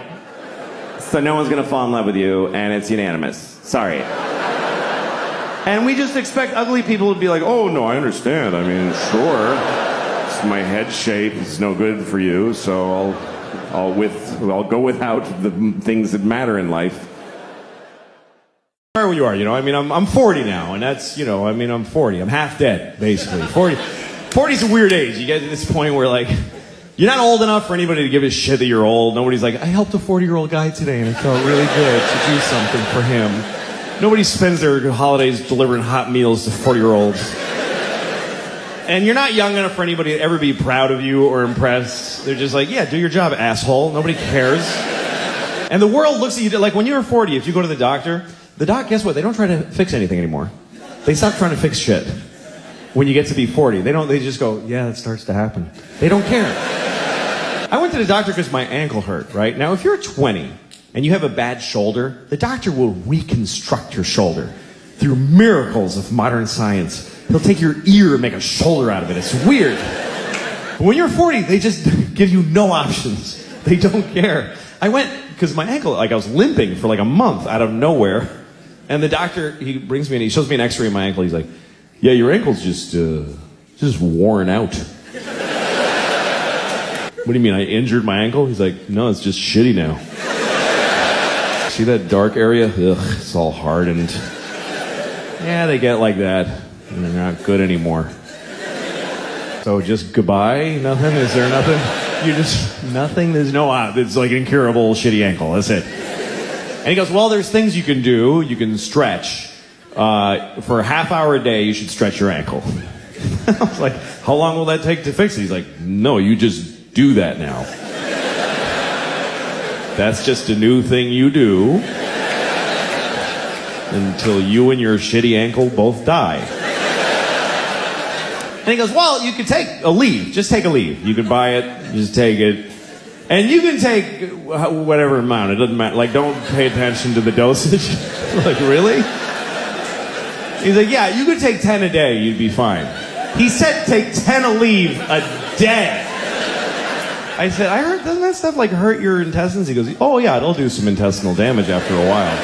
B: So no one's going to fall in love with you, and it's unanimous. Sorry. And we just expect ugly people to be like, "Oh, no, I understand. I mean, sure. It's my head shape. It's no good for you, so I'll go without the things that matter in life."
C: Where you are, I'm 40 now, and that's, I'm 40. I'm half dead, basically. 40 is a weird age. You get to this point where, like, you're not old enough for anybody to give a shit that you're old. Nobody's like, "I helped a 40-year-old guy today, and it felt really good to do something for him." Nobody spends their holidays delivering hot meals to 40-year-olds. And you're not young enough for anybody to ever be proud of you or impressed. They're just like, "Yeah, do your job, asshole." Nobody cares. And the world looks at you like when you're 40, if you go to the doctor, guess what? They don't try to fix anything anymore. They stop trying to fix shit. When you get to be 40, they just go, "Yeah, it starts to happen." They don't care. I went to the doctor because my ankle hurt, right? Now, if you're 20 and you have a bad shoulder, the doctor will reconstruct your shoulder through miracles of modern science. He'll take your ear and make a shoulder out of it. It's weird. But when you're 40, they just give you no options. They don't care. I went because my ankle, like I was limping for like a month out of nowhere. And the doctor, he brings me in, he shows me an x-ray of my ankle. He's like, "Yeah, your ankle's just worn out." "What do you mean, I injured my ankle?" He's like, "No, it's just shitty now. See that dark area? Ugh, it's all hardened." Yeah, they get like that. And they're not good anymore. So just goodbye? Nothing? Is there nothing? Nothing? There's no, it's like incurable shitty ankle. That's it. And he goes, "Well, there's things you can do. You can stretch. For a half hour a day, you should stretch your ankle." I was like, "How long will that take to fix it?" He's like, "No, you just do that now. That's just a new thing you do until you and your shitty ankle both die." And he goes, "Well, you can take a leave. Just take a leave. You can buy it. Just take it. And you can take whatever amount. It doesn't matter. Like, don't pay attention to the dosage." Like, really? He's like, yeah, you could take 10 a day, you'd be fine. He said take 10 a leave a day. I said, I heard, doesn't that stuff like hurt your intestines? He goes, oh yeah, it'll do some intestinal damage after a while.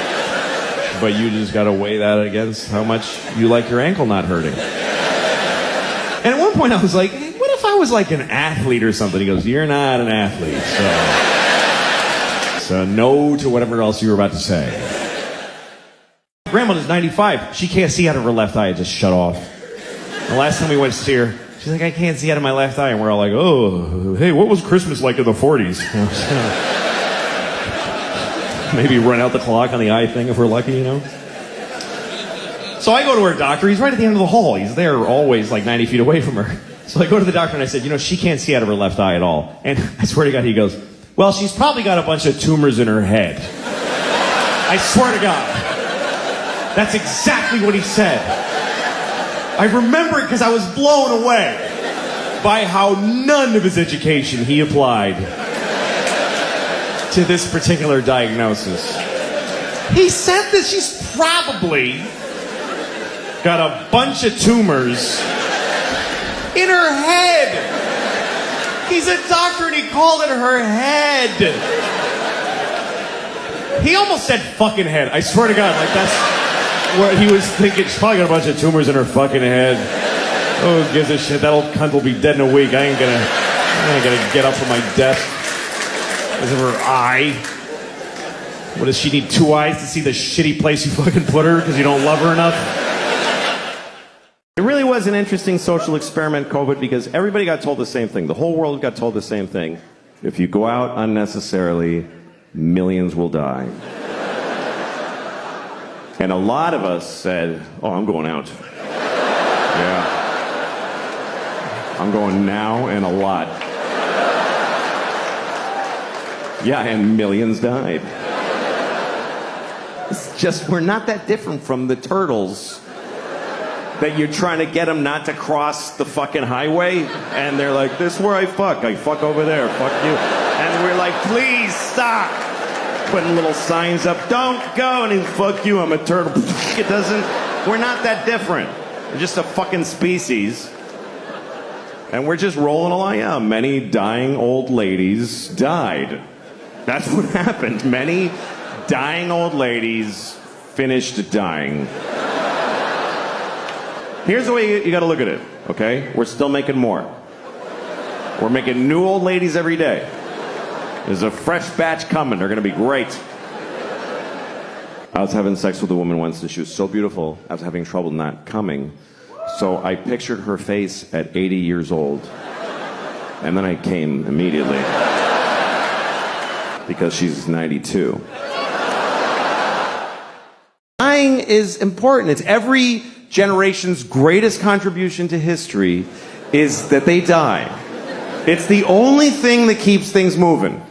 C: But you just gotta weigh that against how much you like your ankle not hurting. And at one point I was like, hey, what if I was like an athlete or something? He goes, you're not an athlete, so no to whatever else you were about to say. Grandmother's 95. She can't see out of her left eye. It just shut off. The last time we went to see her, she's like, I can't see out of my left eye. And we're all like, oh, hey, what was Christmas like in the 40s? Maybe run out the clock on the eye thing if we're lucky, you know? So I go to her doctor. He's right at the end of the hall. He's there always like 90 feet away from her. So I go to the doctor and I said, you know, she can't see out of her left eye at all. And I swear to God, he goes, well, she's probably got a bunch of tumors in her head. I swear to God. That's exactly what he said. I remember it because I was blown away by how none of his education he applied to this particular diagnosis. He said that she's probably got a bunch of tumors in her head. He's a doctor and he called it her head. He almost said fucking head. I swear to God, like that's what he was thinking. She's probably got a bunch of tumors in her fucking head. Oh, who gives a shit? That old cunt will be dead in a week. I ain't gonna get up from my desk because of her eye. What does she need? 2 eyes to see the shitty place you fucking put her because you don't love her enough?
A: It really was an interesting social experiment, COVID, because everybody got told the same thing. The whole world got told the same thing. If you go out unnecessarily, millions will die. And a lot of us said, oh, I'm going out. Yeah. I'm going now and a lot. Yeah, and millions died. It's just, we're not that different from the turtles that you're trying to get them not to cross the fucking highway, and they're like, this is where I fuck over there, fuck you. And we're like, please stop. Putting little signs up, don't go, and he's, fuck you, I'm a turtle. It doesn't, we're not that different. We're just a fucking species. And we're just rolling along. Yeah, many dying old ladies died. That's what happened. Many dying old ladies finished dying. Here's the way you gotta look at it, okay? We're still making more. We're making new old ladies every day. There's a fresh batch coming. They're gonna be great. I was having sex with a woman once and she was so beautiful, I was having trouble not coming. So I pictured her face at 80 years old. And then I came immediately. Because she's 92. Dying is important. It's every generation's greatest contribution to history is that they die. It's the only thing that keeps things moving.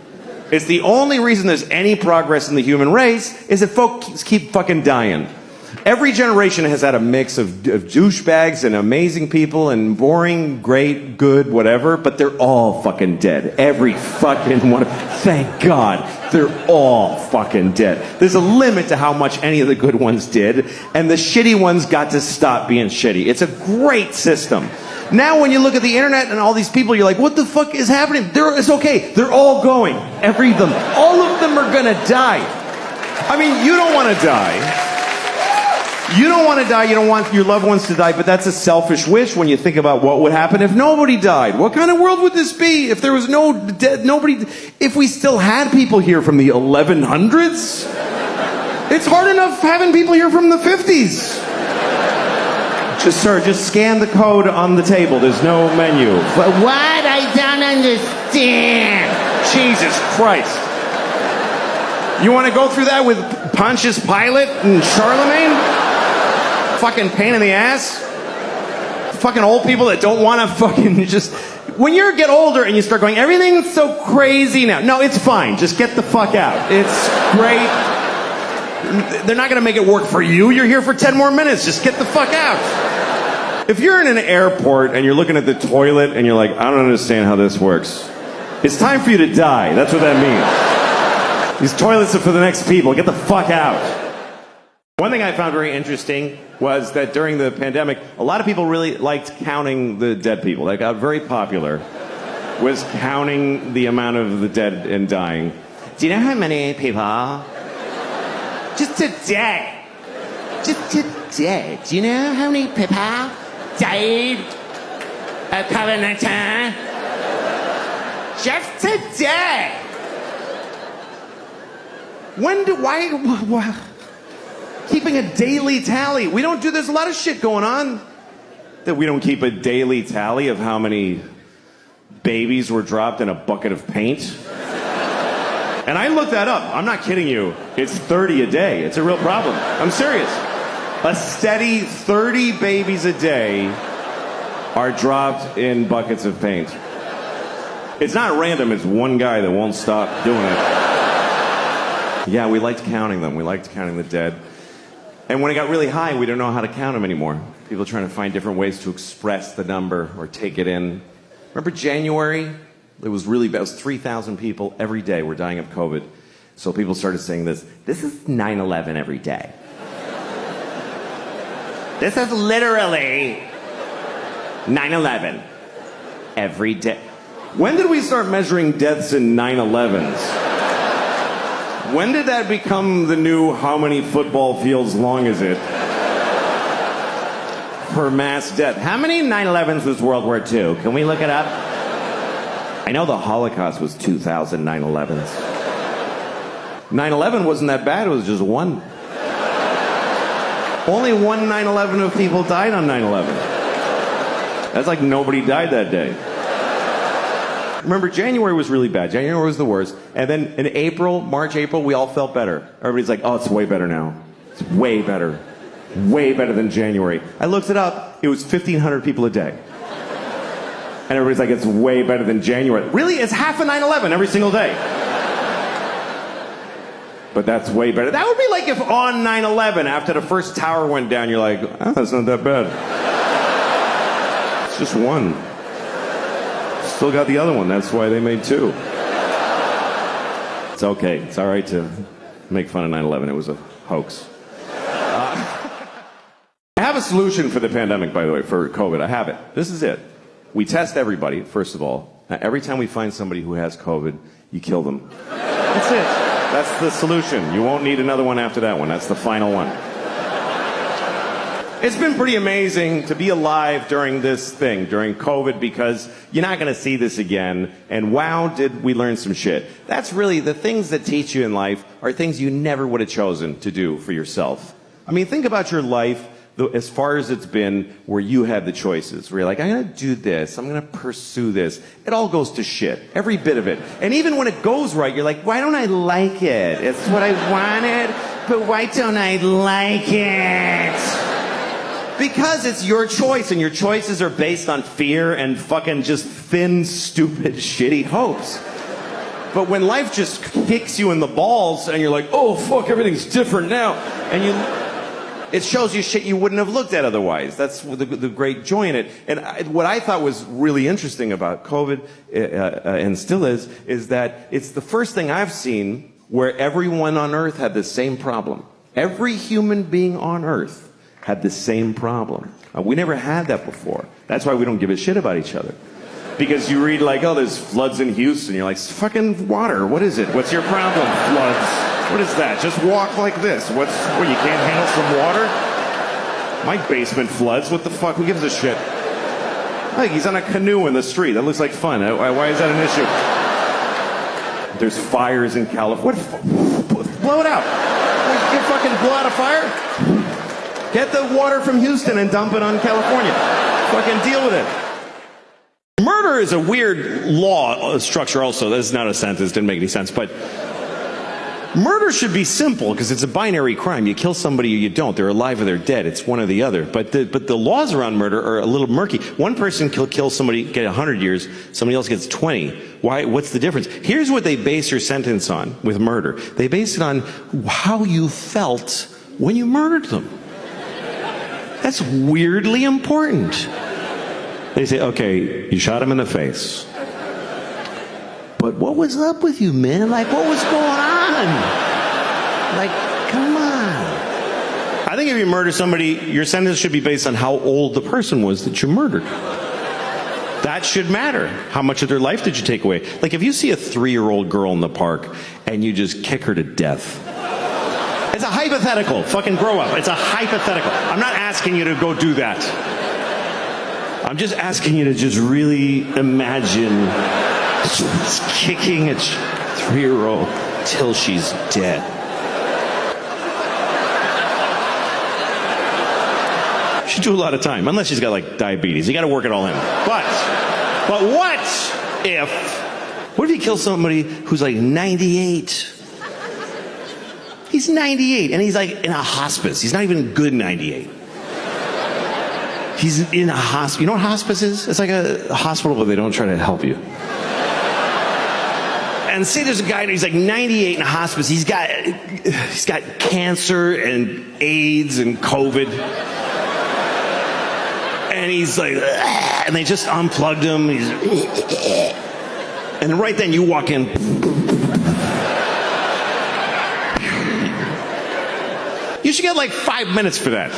A: It's the only reason there's any progress in the human race is that folks keep fucking dying. Every generation has had a mix of douchebags and amazing people and boring, great, good, whatever, but they're all fucking dead. Every fucking one. Thank God. They're all fucking dead. There's a limit to how much any of the good ones did, and the shitty ones got to stop being shitty. It's a great system. Now when you look at the internet and all these people, you're like, what the fuck is happening? It's okay. They're all going. All of them are gonna die. I mean, you don't want to die. You don't want to die, you don't want your loved ones to die, but that's a selfish wish when you think about what would happen if nobody died. What kind of world would this be if there was nobody, if we still had people here from the 1100s? It's hard enough having people here from the 50s. Just scan the code on the table. There's no menu.
D: But what? I don't understand.
A: Jesus Christ. You want to go through that with Pontius Pilate and Charlemagne? Fucking pain in the ass. Fucking old people that don't want to fucking just... When you get older and you start going, everything's so crazy now. No, it's fine. Just get the fuck out. It's great. They're not going to make it work for you. You're here for 10 more minutes. Just get the fuck out. If you're in an airport and you're looking at the toilet and you're like, I don't understand how this works. It's time for you to die. That's what that means. These toilets are for the next people. Get the fuck out.
B: One thing I found very interesting was that during the pandemic, a lot of people really liked counting the dead people. That got very popular, was counting the amount of the dead and dying. Do you know how many people? Just today. Just today. Do you know how many people died of COVID-19? Just today. Why? Keeping a daily tally. We don't do, there's a lot of shit going on that we don't keep a daily tally of how many babies were dropped in a bucket of paint. And I looked that up. I'm not kidding you. It's 30 a day. It's a real problem. I'm serious. A steady 30 babies a day are dropped in buckets of paint. It's not random. It's one guy that won't stop doing it. Yeah, we liked counting them. We liked counting the dead. And when it got really high, we don't know how to count them anymore. People trying to find different ways to express the number or take it in. Remember January? It was really bad. It was 3,000 people every day were dying of COVID. So people started saying this is 9/11 every day. This is literally 9/11 every day. When did we start measuring deaths in 9/11s? When did that become the new how many football fields long is it? Per mass death. How many 9/11s was World War II? Can we look it up? I know the Holocaust was 2,000 9/11s. 9/11 wasn't that bad, it was just one. Only one 9/11 of people died on 9/11. That's like nobody died that day. Remember, January was really bad. January was the worst. And then in March, April, we all felt better. Everybody's like, oh, it's way better now. It's way better. Way better than January. I looked it up. It was 1,500 people a day. And everybody's like, it's way better than January. Really? It's half a 9/11 every single day. But that's way better. That would be like if on 9/11, after the first tower went down, you're like, oh, that's not that bad. It's just one. Still got the other one. That's why they made two. It's okay. It's all right to make fun of 9/11. It was a hoax. I have a solution for the pandemic, by the way, for COVID. I have it. This is it. We test everybody, first of all. Every time we find somebody who has COVID, you kill them. That's it. That's the solution. You won't need another one after that one. That's the final one. It's been pretty amazing to be alive during this thing, during COVID, because you're not going to see this again. And wow, did we learn some shit. That's really the things that teach you in life are things you never would have chosen to do for yourself. I mean, think about your life as far as it's been where you had the choices. Where you're like, I'm going to do this. I'm going to pursue this. It all goes to shit. Every bit of it. And even when it goes right, you're like, why don't I like it? It's what I wanted, but why don't I like it? Because it's your choice, and your choices are based on fear and fucking just thin, stupid, shitty hopes. But when life just kicks you in the balls and you're like, oh, fuck, everything's different now, and it shows you shit you wouldn't have looked at otherwise. That's the great joy in it. And what I thought was really interesting about COVID, and still is that it's the first thing I've seen where everyone on Earth had the same problem. Every human being on Earth had the same problem. We never had that before. That's why we don't give a shit about each other. Because you read like, oh, there's floods in Houston. You're like, it's fucking water. What is it? What's your problem? Floods. What is that? Just walk like this. What, you can't handle some water? My basement floods. What the fuck? Who gives a shit? Like, he's on a canoe in the street. That looks like fun. Why is that an issue? There's fires in California. Blow it out. You fucking blow out a fire? Get the water from Houston and dump it on California. Fucking deal with it. Murder is a weird law structure also. That's not a sentence, didn't make any sense. But murder should be simple because it's a binary crime. You kill somebody or you don't. They're alive or they're dead. It's one or the other. But the laws around murder are a little murky. One person can kill somebody, get 100 years. Somebody else gets 20. Why? What's the difference? Here's what they base your sentence on with murder. They base it on how you felt when you murdered them. That's weirdly important. They say, okay, you shot him in the face. But what was up with you, man? Like, what was going on? Like, come on. I think if you murder somebody, your sentence should be based on how old the person was that you murdered. That should matter. How much of their life did you take away? Like if you see a 3-year-old girl in the park and you just kick her to death. It's a hypothetical. Fucking grow up. It's a hypothetical. I'm not asking you to go do that. I'm just asking you to just really imagine kicking a 3-year-old till she's dead. She do a lot of time, unless she's got like diabetes. You got to work it all in. But what if he kills somebody who's like 98? He's 98 and he's like in a hospice. He's not even good 98. He's in a hospice. You know what hospice is? It's like a hospital, but they don't try to help you. And say there's a guy, he's like 98 in a hospice. He's got cancer and AIDS and COVID. And he's like, and they just unplugged him. And right then you walk in. You should get like 5 minutes for that.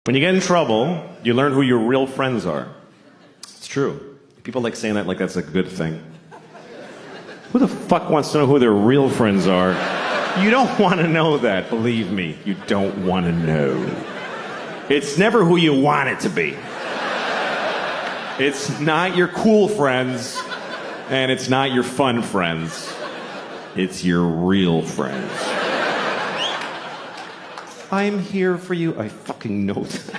B: When you get in trouble, you learn who your real friends are. It's true. People like saying that like that's a good thing. Who the fuck wants to know who their real friends are? You don't want to know that, believe me. You don't want to know. It's never who you want it to be. It's not your cool friends, and it's not your fun friends. It's your real friends. I'm here for you. I fucking know that.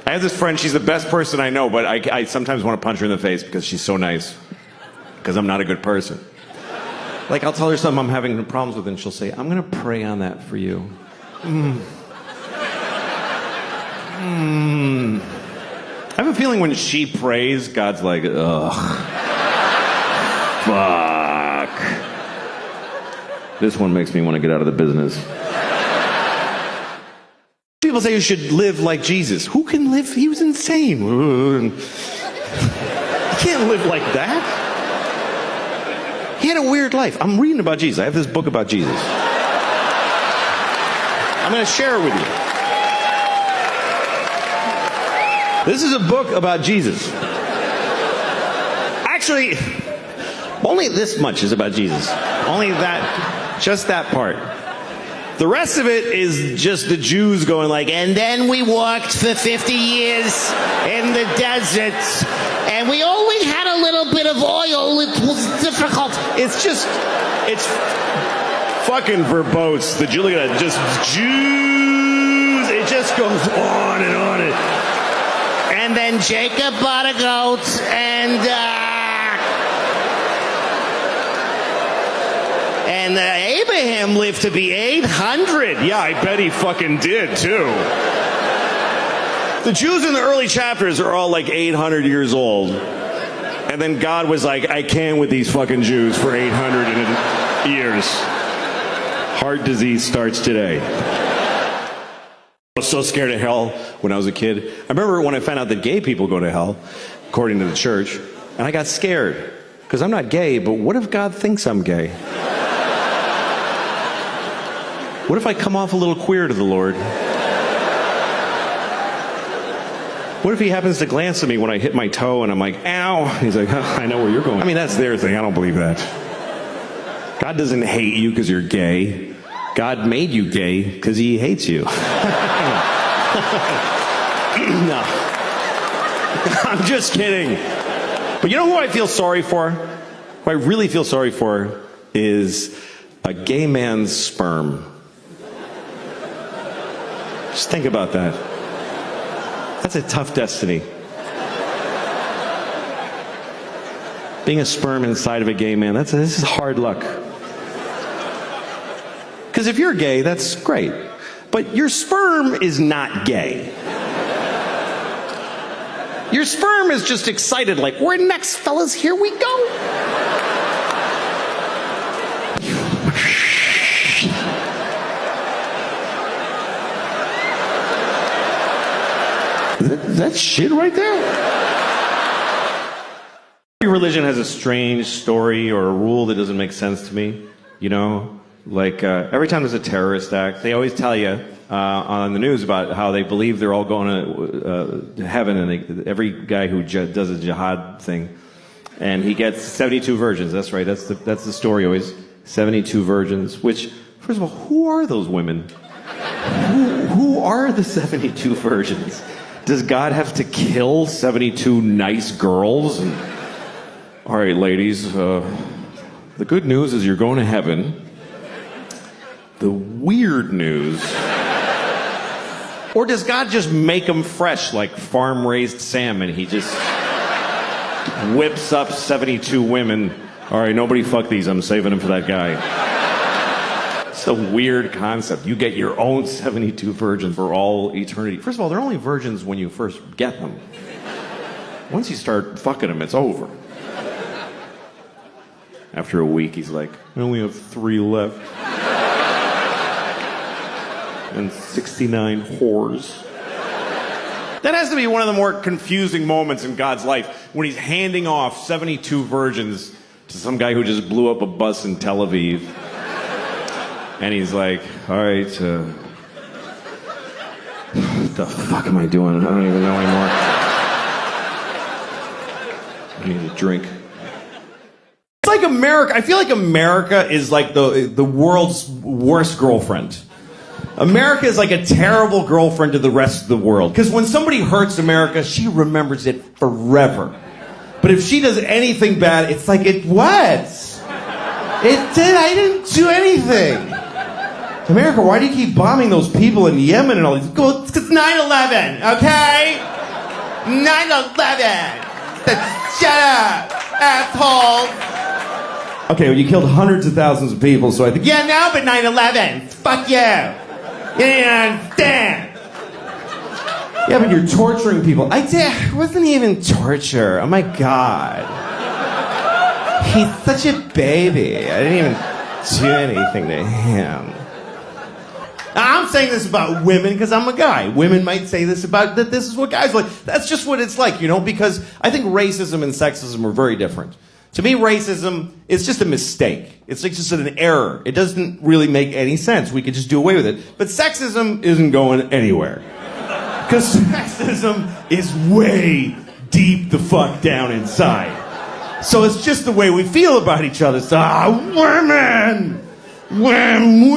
B: I have this friend, she's the best person I know, but I sometimes want to punch her in the face because she's so nice. Because I'm not a good person. Like, I'll tell her something I'm having problems with, and she'll say, I'm going to pray on that for you. I have a feeling when she prays, God's like, ugh. Fuck. This one makes me want to get out of the business. People say you should live like Jesus. Who can live? He was insane. You can't live like that. He had a weird life. I'm reading about Jesus. I have this book about Jesus. I'm going to share it with you. This is a book about Jesus. Actually, only this much is about Jesus. Only that, just that part. The rest of it is just the Jews going like, and then we walked for 50 years in the desert, and we only had a little bit of oil. It was difficult. It's fucking verbose. The Jew, look at that, just Jews. It just goes on and on. And then Jacob bought a goat, and Abraham lived to be 800. Yeah, I bet he fucking did, too. The Jews in the early chapters are all like 800 years old. And then God was like, I can't with these fucking Jews for 800 years. Heart disease starts today. I was so scared of hell when I was a kid. I remember when I found out that gay people go to hell, according to the church, and I got scared. Because I'm not gay, but what if God thinks I'm gay? What if I come off a little queer to the Lord? What if he happens to glance at me when I hit my toe and I'm like, ow? He's like, I know where you're going. I mean, that's their thing. I don't believe that. God doesn't hate you because you're gay. God made you gay because he hates you. No. I'm just kidding. But you know who I feel sorry for? Who I really feel sorry for is a gay man's sperm. Just think about that. That's a tough destiny. Being a sperm inside of a gay man, this is hard luck. Because if you're gay, that's great. But your sperm is not gay. Your sperm is just excited, like, we're next, fellas, here we go. That shit right there? Every religion has a strange story or a rule that doesn't make sense to me, you know? Like every time there's a terrorist act, they always tell you on the news about how they believe they're all going to heaven, and every guy who does a jihad thing, and he gets 72 virgins. That's right. That's the story always. 72 virgins. Which, first of all, who are those women? Who are the 72 virgins? Does God have to kill 72 nice girls? And, all right, ladies. The good news is you're going to heaven. The weird news. Or does God just make them fresh like farm-raised salmon? He just whips up 72 women. All right, nobody fuck these. I'm saving them for that guy. It's a weird concept. You get your own 72 virgins for all eternity. First of all, they're only virgins when you first get them. Once you start fucking them, it's over. After a week, he's like, I only have 3 left. And 69 whores. That has to be one of the more confusing moments in God's life, when he's handing off 72 virgins to some guy who just blew up a bus in Tel Aviv. And he's like, all right, what the fuck am I doing? I don't even know anymore. I need a drink. It's like America. I feel like America is like the world's worst girlfriend. America is like a terrible girlfriend to the rest of the world. Because when somebody hurts America, she remembers it forever. But if she does anything bad, it's like, what? I didn't do anything. America, why do you keep bombing those people in Yemen and all these? It's 9/11, okay? 9/11. Shut up, asshole. Okay, well, you killed hundreds of thousands of people, so I think, yeah, now but 9/11. Fuck you. You didn't understand. Yeah, but you're torturing people. It wasn't even torture. Oh my God. He's such a baby. I didn't even do anything to him. I'm saying this about women because I'm a guy. Women might say this about that. This is what guys like. That's just what it's like, because I think racism and sexism are very different. To me, racism is just a mistake. It's like just an error. It doesn't really make any sense. We could just do away with it. But sexism isn't going anywhere. Because sexism is way deep the fuck down inside. So it's just the way we feel about each other. So, women! Women!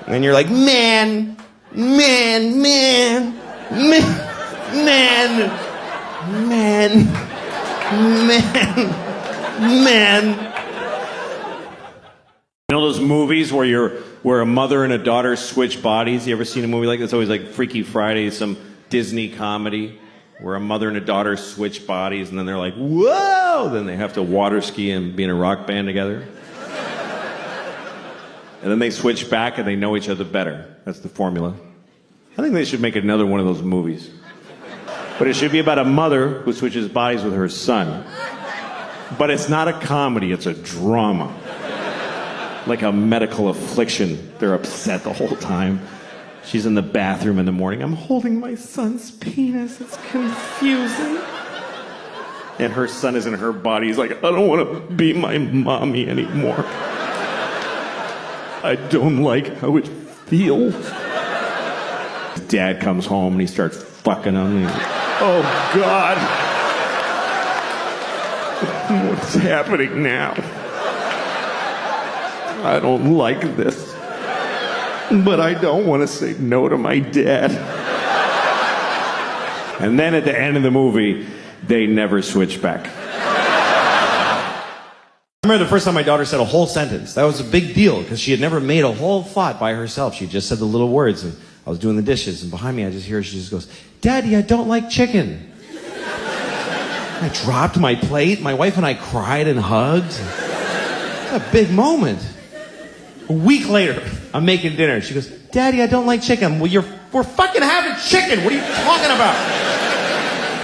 B: And you're like, man. You know those movies where a mother and a daughter switch bodies? You ever seen a movie like that? It's always like Freaky Friday, some Disney comedy where a mother and a daughter switch bodies and then they're like, whoa! Then they have to water ski and be in a rock band together. And then they switch back and they know each other better. That's the formula. I think they should make another one of those movies. But it should be about a mother who switches bodies with her son. But it's not a comedy, it's a drama. Like a medical affliction. They're upset the whole time. She's in the bathroom in the morning. I'm holding my son's penis. It's confusing. And her son is in her body. He's like, I don't want to be my mommy anymore. I don't like how it feels. His dad comes home and he starts fucking on me. Oh, God. What's happening now? I don't like this. But I don't want to say no to my dad. And then at the end of the movie, they never switch back. I remember the first time my daughter said a whole sentence. That was a big deal because she had never made a whole thought by herself. She just said the little words. And I was doing the dishes, and behind me I just hear her, she just goes, Daddy, I don't like chicken. I dropped my plate. My wife and I cried and hugged. It's a big moment. A week later, I'm making dinner. She goes, Daddy, I don't like chicken. Well, we're fucking having chicken. What are you talking about?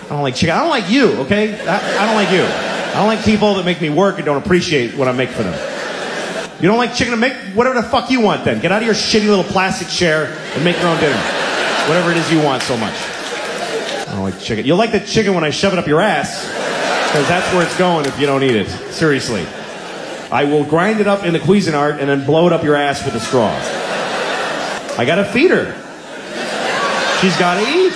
B: I don't like chicken. I don't like you, okay? I don't like you. I don't like people that make me work and don't appreciate what I make for them. You don't like chicken? Make whatever the fuck you want then. Get out of your shitty little plastic chair and make your own dinner. Whatever it is you want so much.
C: I don't like chicken. You'll like the chicken when I shove it up your ass, because that's where it's going if you don't eat it. Seriously. I will grind it up in the Cuisinart and then blow it up your ass with a straw. I gotta feed her. She's gotta eat.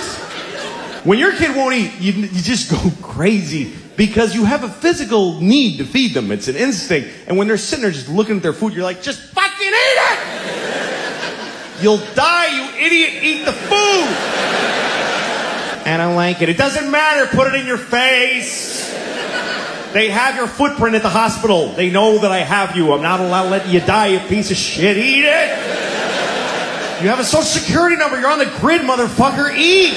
C: When your kid won't eat, you just go crazy because you have a physical need to feed them. It's an instinct. And when they're sitting there just looking at their food, you're like, just fucking eat it! You'll die, you idiot. Eat the food. I don't like it. It doesn't matter. Put it in your face. They have your footprint at the hospital. They know that I have you. I'm not allowed to let you die, you piece of shit. Eat it. You have a social security number. You're on the grid, motherfucker. Eat.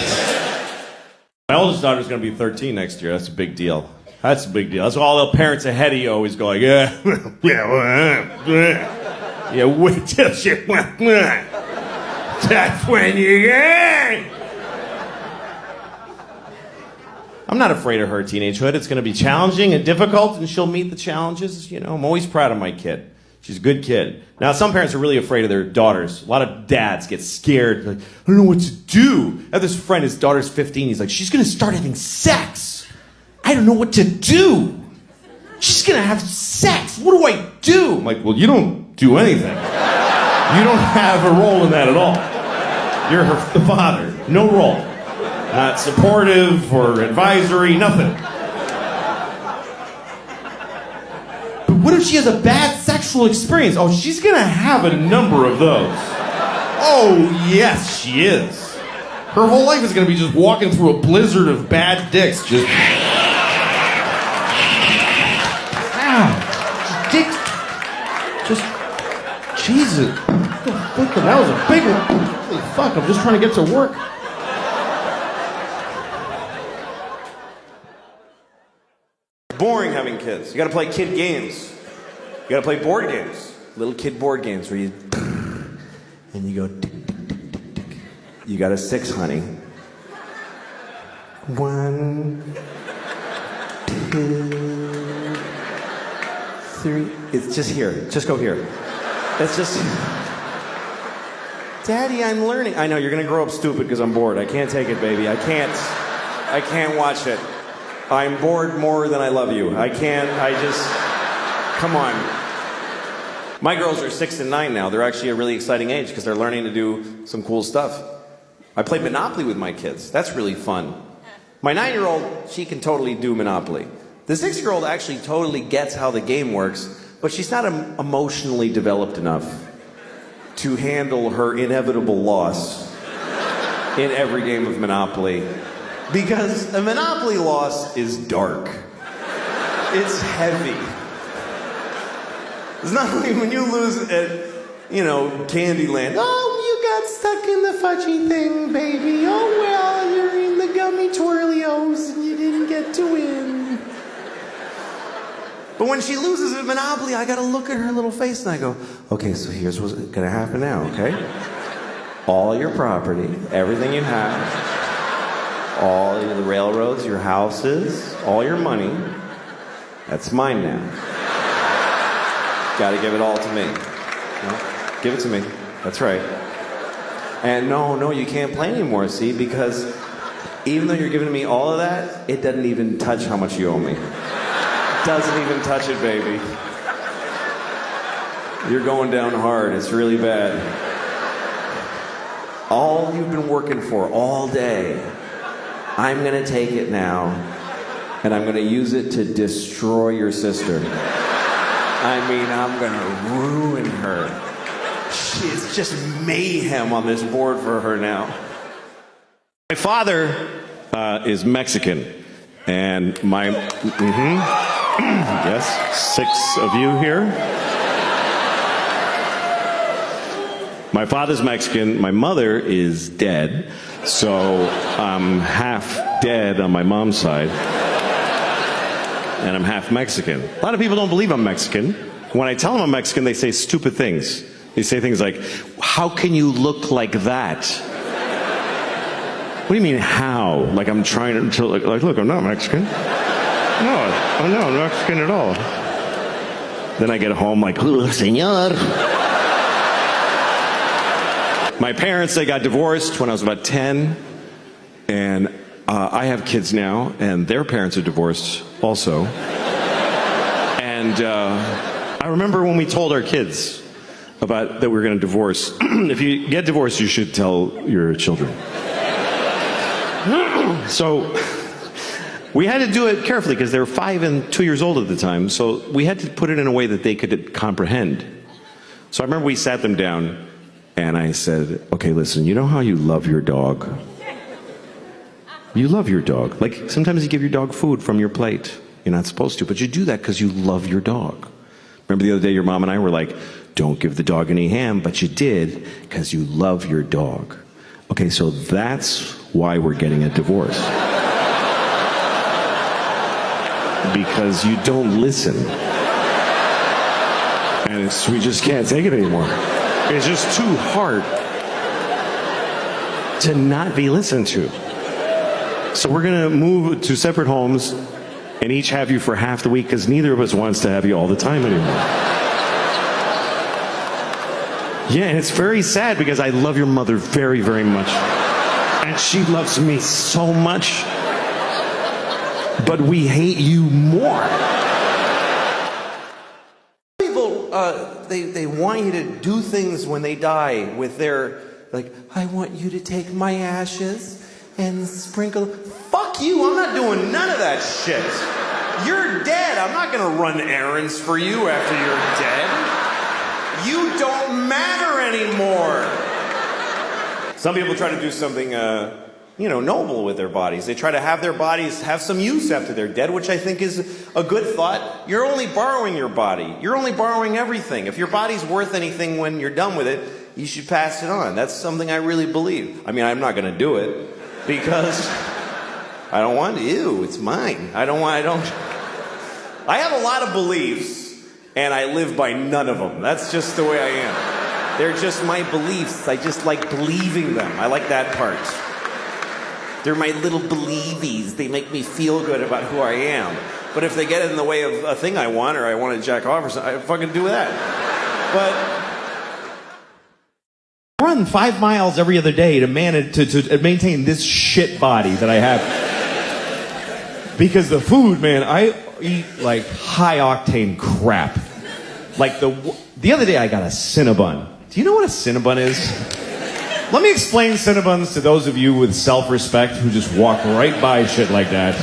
C: My oldest daughter's going to be 13 next year. That's a big deal. That's a big deal. That's why all the parents ahead of you always go like, yeah, wait till she, that's when you get. I'm not afraid of her teenagehood. It's going to be challenging and difficult, and she'll meet the challenges. You know, I'm always proud of my kid. She's a good kid. Now, some parents are really afraid of their daughters. A lot of dads get scared. Like, I don't know what to do. I have this friend, his daughter's 15. He's like, she's going to start having sex. I don't know what to do. She's going to have sex. What do I do? I'm like, well, you don't do anything. You don't have a role in that at all. You're the father. No role. Not supportive or advisory, nothing. But what if she has a bad sexual experience? Oh, she's gonna have a number of those. Oh, yes, she is. Her whole life is gonna be just walking through a blizzard of bad dicks, just... Ow! Dicks... Just... Jesus. That was a big one. Holy fuck, I'm just trying to get to work.
A: Boring having kids. You gotta play kid games. You gotta play board games. Little kid board games where you and you go tick, tick, tick, tick, tick. You got a 6, honey. 1, 2, 3. It's just here. Just go here. It's just Daddy, I'm learning. I know you're gonna grow up stupid because I'm bored. I can't take it, baby. I can't watch it. I'm bored more than I love you. Come on. My girls are 6 and 9 now. They're actually a really exciting age because they're learning to do some cool stuff. I play Monopoly with my kids. That's really fun. My 9-year-old, she can totally do Monopoly. The 6-year-old actually totally gets how the game works, but she's not emotionally developed enough to handle her inevitable loss in every game of Monopoly. Because a Monopoly loss is dark. It's heavy. It's not like when you lose at, Candyland. Oh, you got stuck in the fudgy thing, baby. Oh, well, you're in the gummy twirlios and you didn't get to win. But when she loses at Monopoly, I gotta look at her little face and I go, okay, so here's what's gonna happen now, okay? All your property, everything you have, all the railroads, your houses, all your money, that's mine now. Gotta give it all to me. No, give it to me. That's right. And no, you can't play anymore, see, because even though you're giving me all of that, it doesn't even touch how much you owe me. It doesn't even touch it, baby. You're going down hard. It's really bad. All you've been working for all day, I'm gonna take it now, and I'm gonna use it to destroy your sister. I'm gonna ruin her. It's just mayhem on this board for her now.
B: My father is Mexican, and yes, 6 of you here. My father's Mexican, my mother is dead, so I'm half dead on my mom's side, and I'm half Mexican. A lot of people don't believe I'm Mexican. When I tell them I'm Mexican, they say stupid things. They say things like, how can you look like that? What do you mean, how? Like I'm trying to like, look, I'm not Mexican. No, I'm not Mexican at all. Then I get home like, oh, senor. My parents, they got divorced when I was about 10, and I have kids now, and their parents are divorced also. And I remember when we told our kids about that we were going to divorce. If you get divorced, you should tell your children. So we had to do it carefully because they were 5 and 2 years old at the time. So we had to put it in a way that they could comprehend. So I remember we sat them down and I said, okay, listen, you know how you love your dog? You love your dog. Like sometimes you give your dog food from your plate. You're not supposed to, but you do that because you love your dog. Remember the other day your mom and I were like, don't give the dog any ham, but you did because you love your dog. Okay, so that's why we're getting a divorce. Because you don't listen. And we just can't take it anymore. It's just too hard to not be listened to. So we're going to move to separate homes and each have you for half the week because neither of us wants to have you all the time anymore. Yeah, and it's very sad because I love your mother very, very much. And she loves me so much. But we hate you more.
A: People, they want you to do things when they die with their, like, I want you to take my ashes and sprinkle. Fuck you, I'm not doing none of that shit. You're dead. I'm not gonna run errands for you after you're dead. You don't matter anymore. Some people try to do something, noble with their bodies. They try to have their bodies have some use after they're dead, which I think is a good thought. You're only borrowing your body. You're only borrowing everything. If your body's worth anything when you're done with it, you should pass it on. That's something I really believe. I mean, I'm not going to do it because I don't want to. Ew, it's mine. I have a lot of beliefs. And I live by none of them. That's just the way I am. They're just my beliefs. I just like believing them. I like that part. They're my little believies. They make me feel good about who I am. But if they get in the way of a thing I want, or I want to jack off or something, I fucking do that. But
C: I run 5 miles every other day to maintain this shit body that I have. Because the food, man, I eat like high octane crap. Like the other day I got a Cinnabon. Do you know what a Cinnabon is? Let me explain Cinnabons to those of you with self-respect who just walk right by shit like that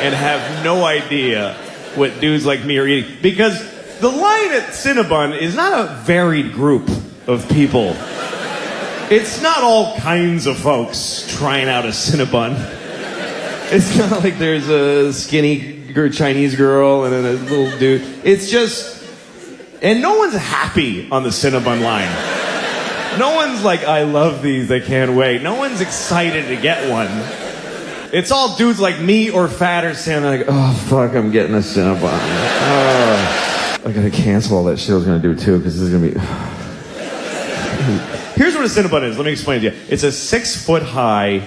C: and have no idea what dudes like me are eating. Because the line at Cinnabon is not a varied group of people. It's not all kinds of folks trying out a Cinnabon. It's not like there's a skinny Chinese girl and then a little dude. It's just... And no one's happy on the Cinnabon line. No one's like, I love these, I can't wait. No one's excited to get one. It's all dudes like me or fat or Sam like, oh fuck, I'm getting a Cinnabon. Oh, I gotta cancel all that shit I was gonna do too, because this is gonna be... Here's what a Cinnabon is, let me explain it to you. It's a 6-foot high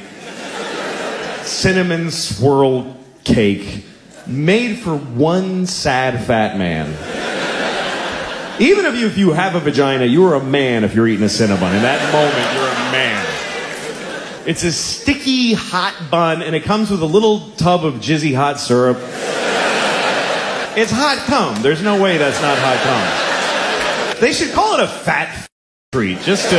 C: cinnamon swirl cake made for one sad fat man. Even if you have a vagina, you are a man if you're eating a Cinnabon. In that moment, you're a man. It's a sticky, hot bun, and it comes with a little tub of jizzy hot syrup. It's hot cum. There's no way that's not hot cum. They should call it a fat treat, just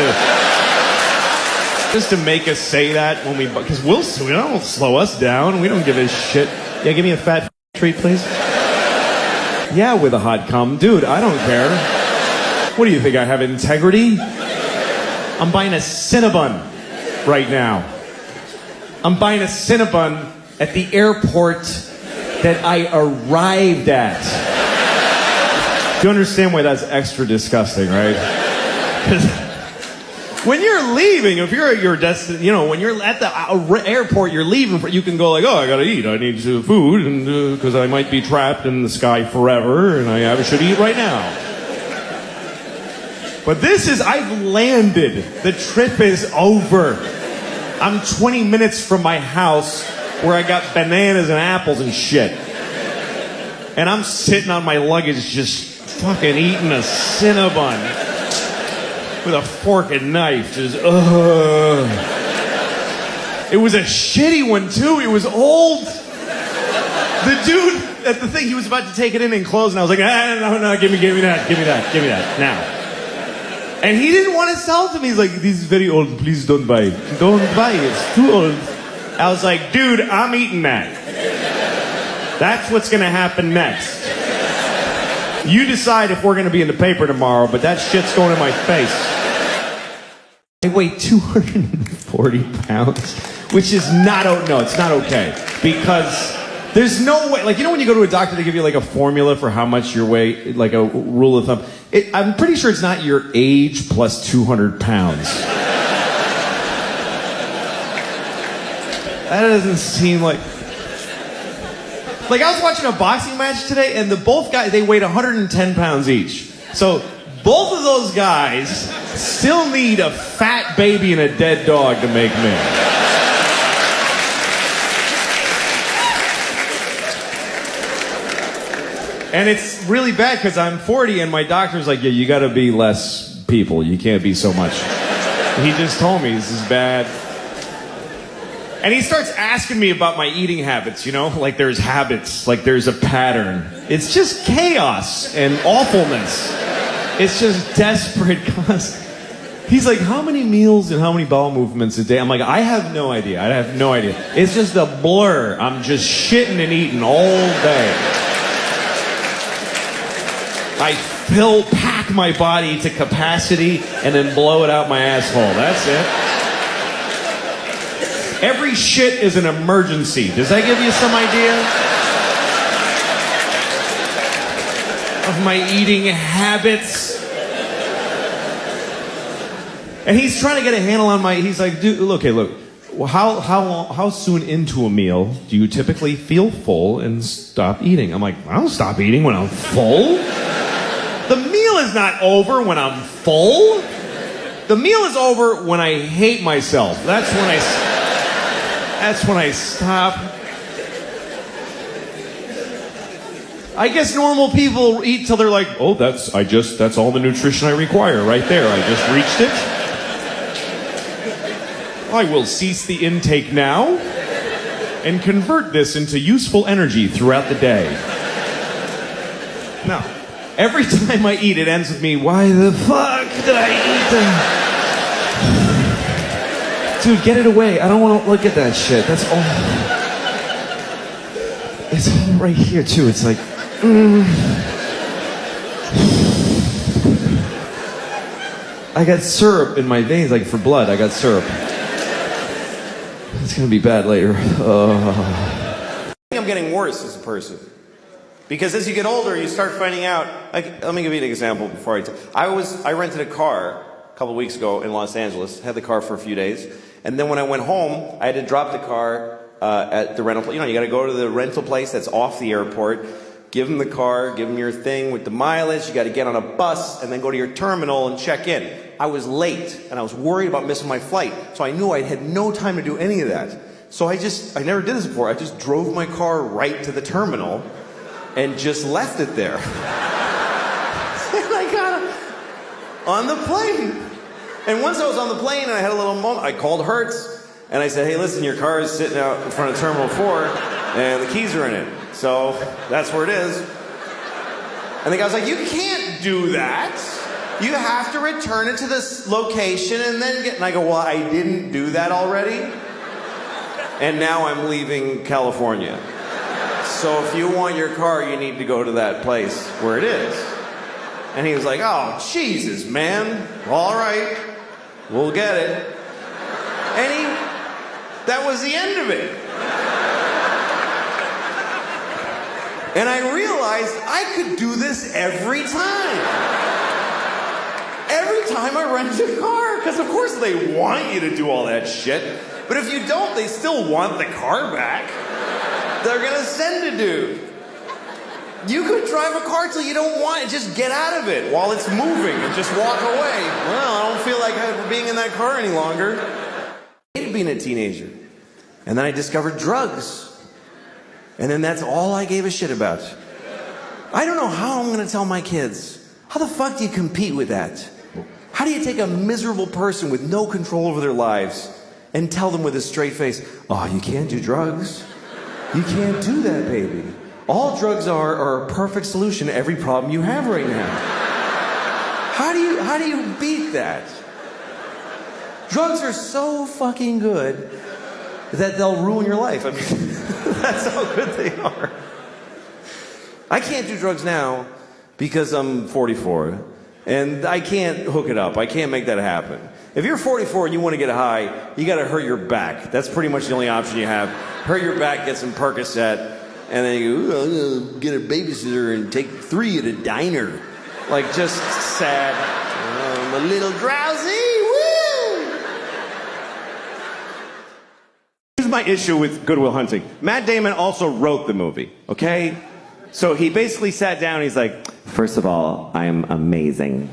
C: to make us say that when we... Because we don't slow us down. We don't give a shit. Yeah, give me a fat treat, please. Yeah, with a hot cum. Dude, I don't care. What do you think, I have integrity? I'm buying a Cinnabon right now. I'm buying a Cinnabon at the airport that I arrived at. Do you understand why that's extra disgusting, right? Because when you're leaving, if you're at your destination, when you're at the airport, you're leaving, you can go like, oh, I gotta eat. I need food, and because I might be trapped in the sky forever, and I should eat right now. But I've landed. The trip is over. I'm 20 minutes from my house where I got bananas and apples and shit. And I'm sitting on my luggage just fucking eating a Cinnabon with a fork and knife. Just,
B: It was a shitty one, too. It was old. The dude at the thing, he was about to take it in and close, and I was like, no, give me that, now. And he didn't want to sell it to me. He's like, this is very old, please don't buy it. Don't buy it, it's too old. I was like, dude, I'm eating that. That's what's going to happen next. You decide if we're going to be in the paper tomorrow, but that shit's going in my face. I weigh 240 pounds, which is not, no, it's not okay. Because there's no way, like, you know when you go to a doctor, they give you like a formula for how much your weight, like a rule of thumb. I'm pretty sure it's not your age plus 200 pounds. That doesn't seem like... Like, I was watching a boxing match today, and both guys, they weighed 110 pounds each. So, both of those guys still need a fat baby and a dead dog to make men. And it's really bad, because I'm 40, and my doctor's like, yeah, you gotta be less people. You can't be so much. He just told me, this is bad. And he starts asking me about my eating habits, you know? Like there's habits, like there's a pattern. It's just chaos and awfulness. It's just desperate constant. He's like, how many meals and how many bowel movements a day? I'm like, I have no idea. I have no idea. It's just a blur. I'm just shitting and eating all day. I pack my body to capacity and then blow it out my asshole. That's it. Every shit is an emergency. Does that give you some idea of my eating habits? And he's trying to get a handle on he's like, dude, okay, look, well, how soon into a meal do you typically feel full and stop eating? I'm like, I don't stop eating when I'm full. The meal is not over when I'm full. The meal is over when I hate myself. That's when I stop. I guess normal people eat till they're like, oh, that's all the nutrition I require right there. I just reached it. I will cease the intake now and convert this into useful energy throughout the day. No. Every time I eat, it ends with me, why the fuck did I eat that? Dude, get it away. I don't want to look at that shit. That's all. It's all right here, too. It's like, I got syrup in my veins, like for blood. I got syrup. It's going to be bad later. I think I'm getting worse as a person. Because as you get older, you start finding out, like, let me give you an example before I rented a car a couple of weeks ago in Los Angeles, had the car for a few days, and then when I went home, I had to drop the car at the rental place. You know, you gotta go to the rental place that's off the airport, give them the car, give them your thing with the mileage, you gotta get on a bus, and then go to your terminal and check in. I was late, and I was worried about missing my flight, so I knew I had no time to do any of that. So I never did this before, I just drove my car right to the terminal, and just left it there. And I got on the plane. And once I was on the plane and I had a little moment, I called Hertz and I said, hey, listen, your car is sitting out in front of Terminal 4 and the keys are in it. So that's where it is. And the guy was like, you can't do that. You have to return it to this location and then and I go, well, I didn't do that already. And now I'm leaving California. So if you want your car, you need to go to that place where it is. And he was like, oh, Jesus, man. All right. We'll get it. And that was the end of it. And I realized I could do this every time. Every time I rent a car. Because of course they want you to do all that shit. But if you don't, they still want the car back. They're gonna send a dude. You could drive a car till you don't want it. Just get out of it while it's moving and just walk away. Well, I don't feel like being in that car any longer. I hated being a teenager. And then I discovered drugs. And then that's all I gave a shit about. I don't know how I'm gonna tell my kids. How the fuck do you compete with that? How do you take a miserable person with no control over their lives
A: and tell them with a straight face, oh, you can't do drugs. You can't do that, baby. All drugs are a perfect solution to every problem you have right now. How do you beat that? Drugs are so fucking good that they'll ruin your life. I mean, that's how good they are. I can't do drugs now because I'm 44, and I can't hook it up. I can't make that happen. If you're 44 and you want to get high, you got to hurt your back. That's pretty much the only option you have. Hurt your back, get some Percocet, and then you go, I'm gonna get a babysitter and take 3 at a diner. Like, just sad. I'm a little drowsy. Woo!
B: Here's my issue with Good Will Hunting. Matt Damon also wrote the movie, okay? So he basically sat down and he's like, first of all, I am amazing.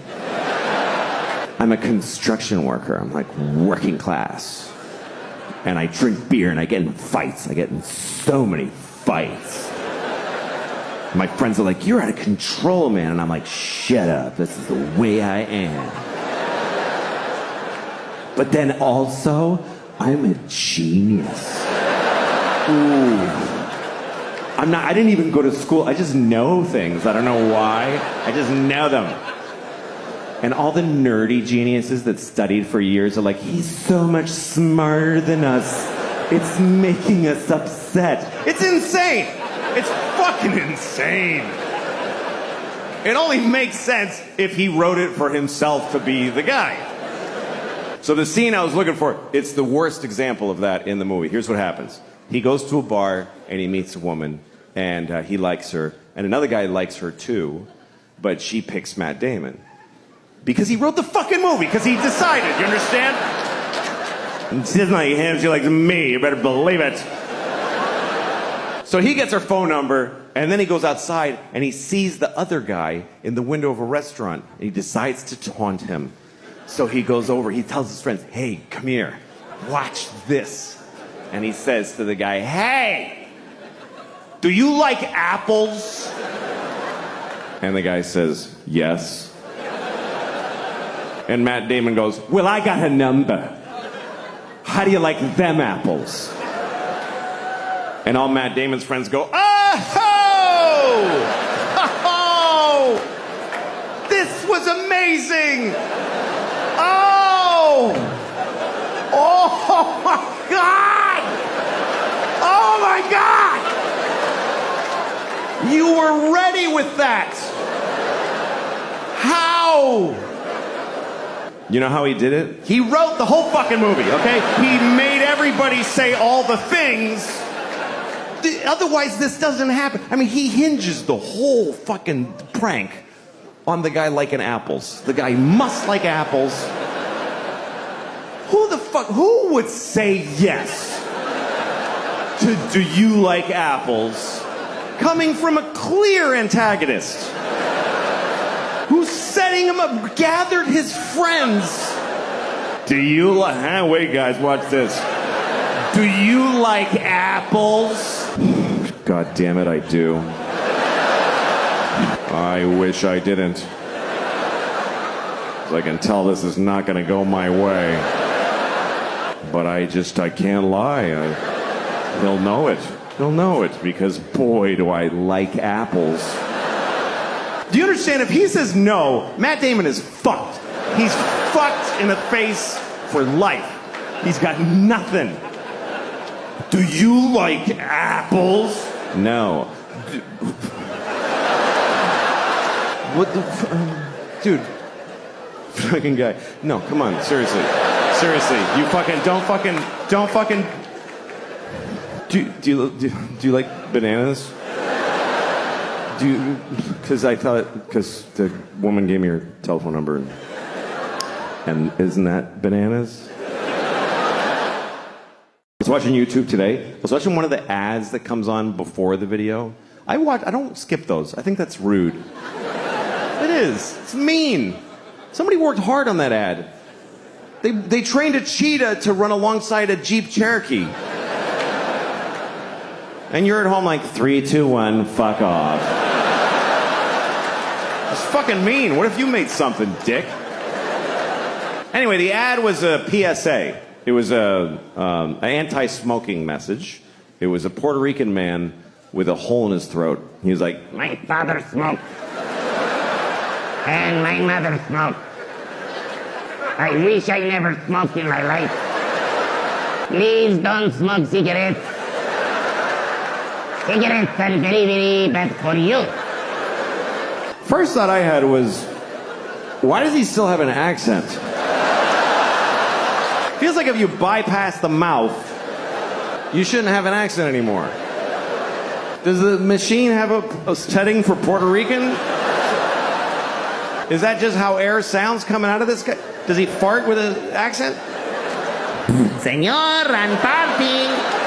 B: I'm a construction worker. I'm like working class. And I drink beer and I get in fights. I get in so many fights. My friends are like, you're out of control, man. And I'm like, shut up. This is the way I am. But then also, I'm a genius. Ooh. I didn't even go to school. I just know things. I don't know why. I just know them. And all the nerdy geniuses that studied for years are like, he's so much smarter than us. It's making us upset. It's insane. It's fucking insane. It only makes sense if he wrote it for himself to be the guy. So the scene I was looking for, it's the worst example of that in the movie. Here's what happens. He goes to a bar and he meets a woman and he likes her. And another guy likes her too, but she picks Matt Damon. Because he wrote the fucking movie, because he decided, you understand? And she doesn't like him, she likes me, you better believe it. So he gets her phone number, and then he goes outside, and he sees the other guy in the window of a restaurant, and he decides to taunt him. So he goes over, he tells his friends, hey, come here, watch this. And he says to the guy, hey, do you like apples? And the guy says, yes. And Matt Damon goes, well, I got a number. How do you like them apples? And all Matt Damon's friends go, oh! Oh! This was amazing! Oh! Oh my God! Oh my God! You were ready with that! How? You know how he did it? He wrote the whole fucking movie, okay? He made everybody say all the things. Otherwise, this doesn't happen. I mean, he hinges the whole fucking prank on the guy liking apples. The guy must like apples. Who would say yes to do you like apples coming from a clear antagonist? Who's setting him up, gathered his friends. Do you like, wait guys, watch this. Do you like apples? God damn it, I do. I wish I didn't. 'Cause I can tell this is not gonna go my way. But I can't lie. He'll know it. He'll know it because boy, do I like apples. Do you understand? If he says no, Matt Damon is fucked. He's fucked in the face for life. He's got nothing. Do you like apples? No. What the dude. Fucking guy. No, come on, seriously. Seriously. You fucking don't fucking do you like bananas? Because the woman gave me her telephone number, and isn't that bananas? I was watching YouTube today. I was watching one of the ads that comes on before the video. I don't skip those. I think that's rude. It is. It's mean. Somebody worked hard on that ad. They trained a cheetah to run alongside a Jeep Cherokee. And you're at home like 3, 2, 1, fuck off. It's fucking mean. What if you made something, dick? Anyway, the ad was a PSA. It was an anti-smoking message. It was a Puerto Rican man with a hole in his throat. He was like,
E: My father smoked. And my mother smoked. I wish I never smoked in my life. Please don't smoke cigarettes. Cigarettes are very, very bad for you.
B: first thought I had was, why does he still have an accent? Feels like if you bypass the mouth, you shouldn't have an accent anymore. Does the machine have a setting for Puerto Rican? Is that just how air sounds coming out of this guy? Does he fart with an accent?
E: Señor, I'm farting.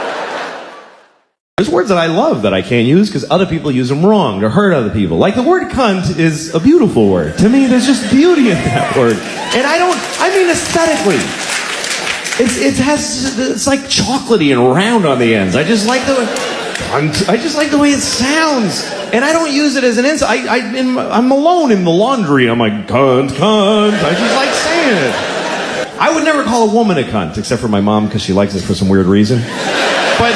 C: There's words that I love that I can't use because other people use them wrong to hurt other people. Like the word cunt is a beautiful word. To me, there's just beauty in that word. And I mean aesthetically. It's like chocolatey and round on the ends. I just like the way it sounds. And I don't use it as an insult. I'm alone in the laundry. I'm like, cunt, cunt. I just like saying it. I would never call a woman a cunt, except for my mom because she likes it for some weird reason. But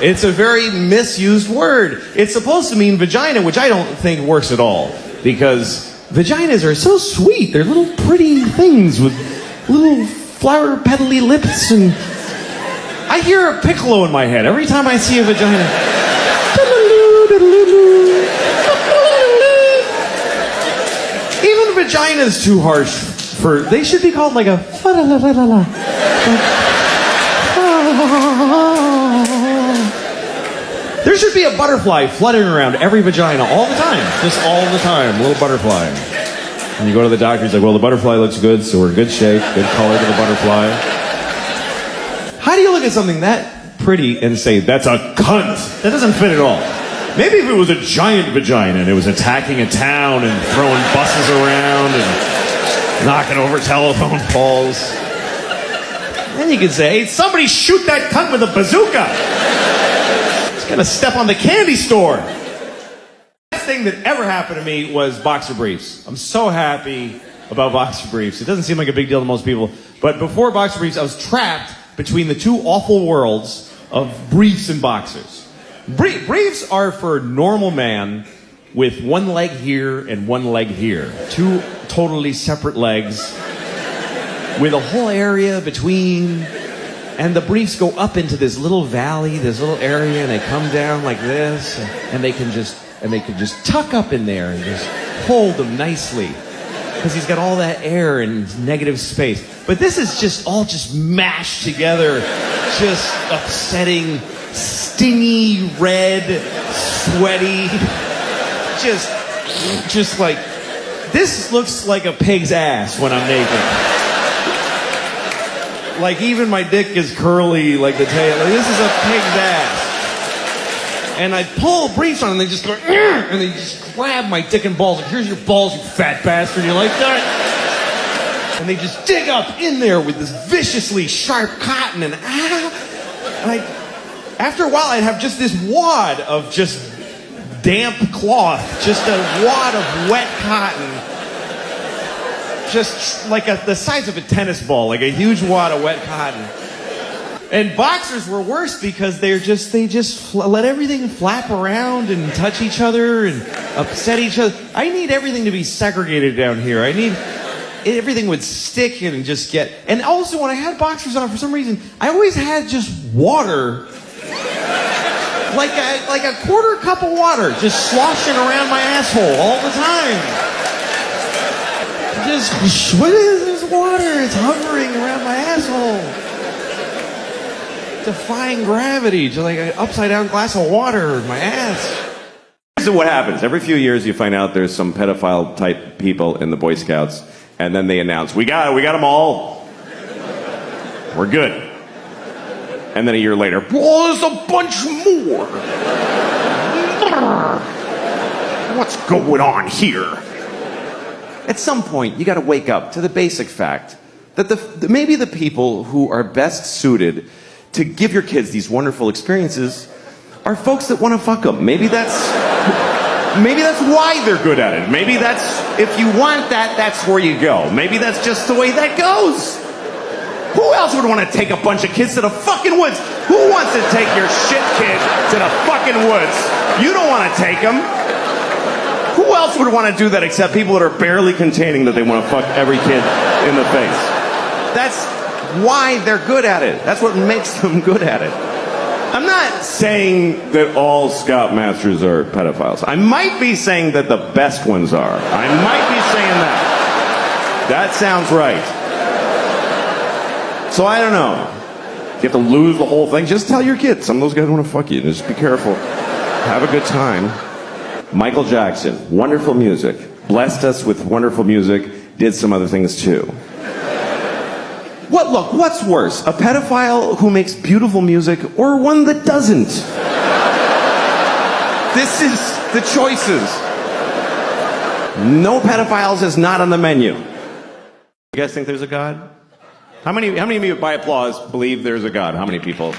C: it's a very misused word. It's supposed to mean vagina, which I don't think works at all. Because vaginas are so sweet. They're little pretty things with little flower petally lips. And I hear a piccolo in my head every time I see a vagina. Even vagina's too harsh for... They should be called like a... There should be a butterfly fluttering around every vagina all the time. Just all the time. Little butterfly. And you go to the doctor, he's like, well, the butterfly looks good, so we're in good shape. Good color to the butterfly. How do you look at something that pretty and say, that's a cunt? That doesn't fit at all. Maybe if it was a giant vagina and it was attacking a town and throwing buses around and knocking over telephone poles, then you could say, hey, somebody shoot that cunt with a bazooka. He's gonna step on the candy store. The best thing that ever happened to me was boxer briefs. I'm so happy about boxer briefs. It doesn't seem like a big deal to most people, but before boxer briefs, I was trapped between the two awful worlds of briefs and boxers. Briefs are for normal man with one leg here and one leg here. Two totally separate legs with a whole area between. And the briefs go up into this little valley, this little area, and they come down like this, and they can just tuck up in there and just hold them nicely. Because he's got all that air and negative space. But this is just all just mashed together, just upsetting, stingy, red, sweaty, just like, this looks like a pig's ass when I'm naked. Like even my dick is curly like the tail. Like, this is a pig's ass. And I pull briefs on and they just go, and they just grab my dick and balls. Like, here's your balls, you fat bastard. You're like, that. And they just dig up in there with this viciously sharp cotton and after a while I'd have just this wad of just damp cloth, just a wad of wet cotton. Just like the size of a tennis ball, like a huge wad of wet cotton. And boxers were worse because they just let everything flap around and touch each other and upset each other. I need everything to be segregated down here. I need everything would stick and just get. And also when I had boxers on, for some reason, I always had just water, like a quarter cup of water, just sloshing around my asshole all the time. Just, what is this water? It's hovering around my asshole. Defying gravity, just like an upside down glass of water in my ass.
B: Here's what happens. Every few years you find out there's some pedophile type people in the Boy Scouts, and then they announce, we got them all. We're good. And then a year later, oh, there's a bunch more. What's going on here? At some point, you got to wake up to the basic fact that maybe the people who are best suited to give your kids these wonderful experiences are folks that want to fuck them. Maybe that's why they're good at it. Maybe that's, if you want that, that's where you go. Maybe that's just the way that goes. Who else would want to take a bunch of kids to the fucking woods? Who wants to take your shit kid to the fucking woods? You don't want to take them. Who else would want to do that except people that are barely containing that they want to fuck every kid in the face? That's why they're good at it. That's what makes them good at it. I'm not saying that all scoutmasters are pedophiles. I might be saying that the best ones are. I might be saying that. That sounds right. So I don't know. You have to lose the whole thing. Just tell your kids. Some of those guys want to fuck you. Just be careful. Have a good time. Michael Jackson, wonderful music. Blessed us with wonderful music. Did some other things too. What's worse? A pedophile who makes beautiful music or one that doesn't? This is the choices. No pedophiles is not on the menu. You guys think there's a God? How many of you, by applause, believe there's a God? How many people?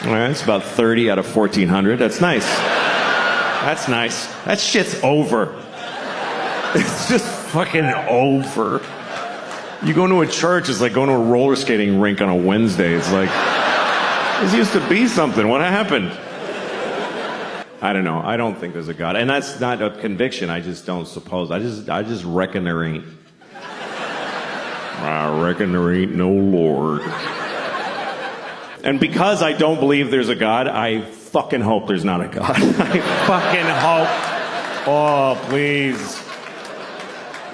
B: All right, it's about 30 out of 1,400. That's nice. That's nice. That shit's over. It's just fucking over. You go into a church, it's like going to a roller skating rink on a Wednesday. It's like, this used to be something. What happened? I don't know. I don't think there's a God. And that's not a conviction. I just don't suppose. I just reckon there ain't. I reckon there ain't no Lord. And because I don't believe there's a God, I fucking hope there's not a God. I fucking hope. Oh, please.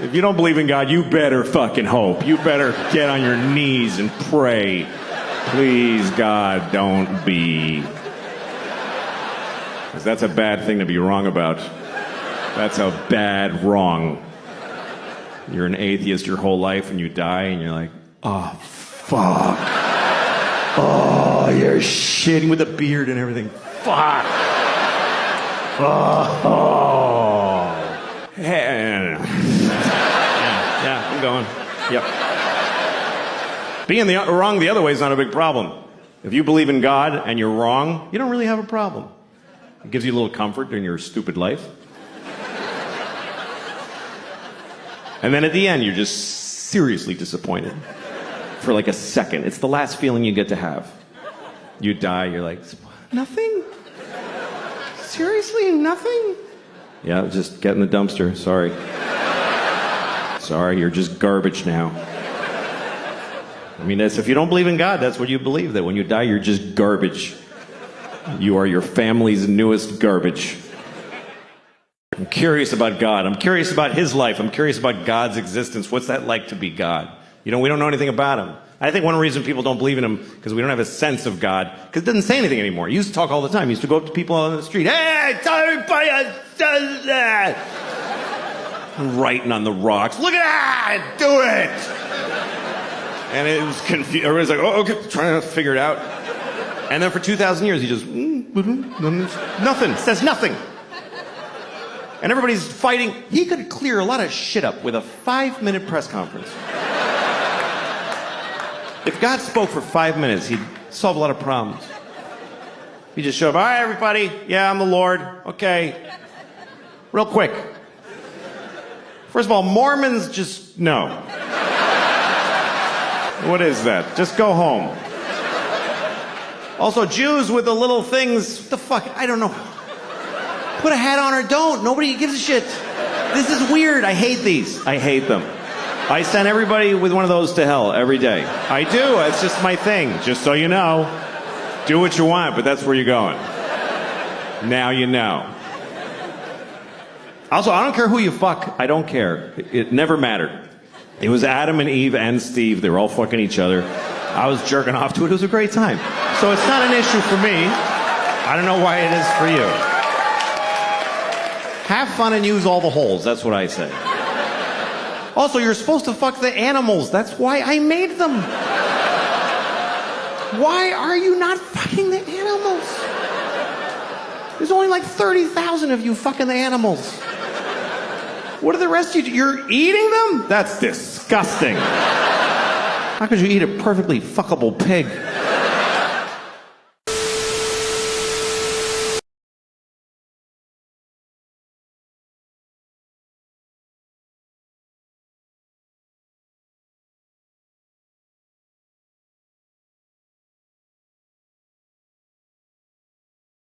B: If you don't believe in God, you better fucking hope. You better get on your knees and pray. Please, God, don't be. Because that's a bad thing to be wrong about. That's a bad wrong. You're an atheist your whole life and you die and you're like, oh, fuck. Oh, you're shitting with a beard and everything. Fuck. Oh. Yeah, I'm going. Yep. Being wrong the other way is not a big problem. If you believe in God and you're wrong, you don't really have a problem. It gives you a little comfort in your stupid life. And then at the end, you're just seriously disappointed. For like a second. It's the last feeling you get to have. You die, you're like, nothing? Seriously, nothing? Yeah, just get in the dumpster. Sorry. Sorry, you're just garbage now. I mean, if you don't believe in God, that's what you believe, that when you die, you're just garbage. You are your family's newest garbage. I'm curious about God. I'm curious about his life. I'm curious about God's existence. What's that like to be God? You know, we don't know anything about him. I think one reason people don't believe in him because we don't have a sense of God. Because it doesn't say anything anymore. He used to talk all the time. He used to go up to people on the street. Hey, tell everybody does that. Writing on the rocks. Look at that! Do it! And it was confused. Everybody's like, oh, okay, trying to figure it out. And then for 2,000 years, he just, nothing, says nothing. And everybody's fighting. He could clear a lot of shit up with a 5-minute press conference. If God spoke for 5 minutes, he'd solve a lot of problems. He'd just show up, all right, everybody, yeah, I'm the Lord, okay. Real quick. First of all, Mormons just, no. What is that? Just go home. Also, Jews with the little things, what the fuck, I don't know. Put a hat on or don't, nobody gives a shit. This is weird, I hate these. I hate them. I send everybody with one of those to hell every day. I do, it's just my thing, just so you know. Do what you want, but that's where you're going. Now you know. Also, I don't care who you fuck, I don't care. It never mattered. It was Adam and Eve and Steve, they were all fucking each other. I was jerking off to it, it was a great time. So it's not an issue for me. I don't know why it is for you. Have fun and use all the holes, that's what I say. Also, you're supposed to fuck the animals. That's why I made them. Why are you not fucking the animals? There's only like 30,000 of you fucking the animals. What are the rest of you? You're eating them? That's disgusting. How could you eat a perfectly fuckable pig?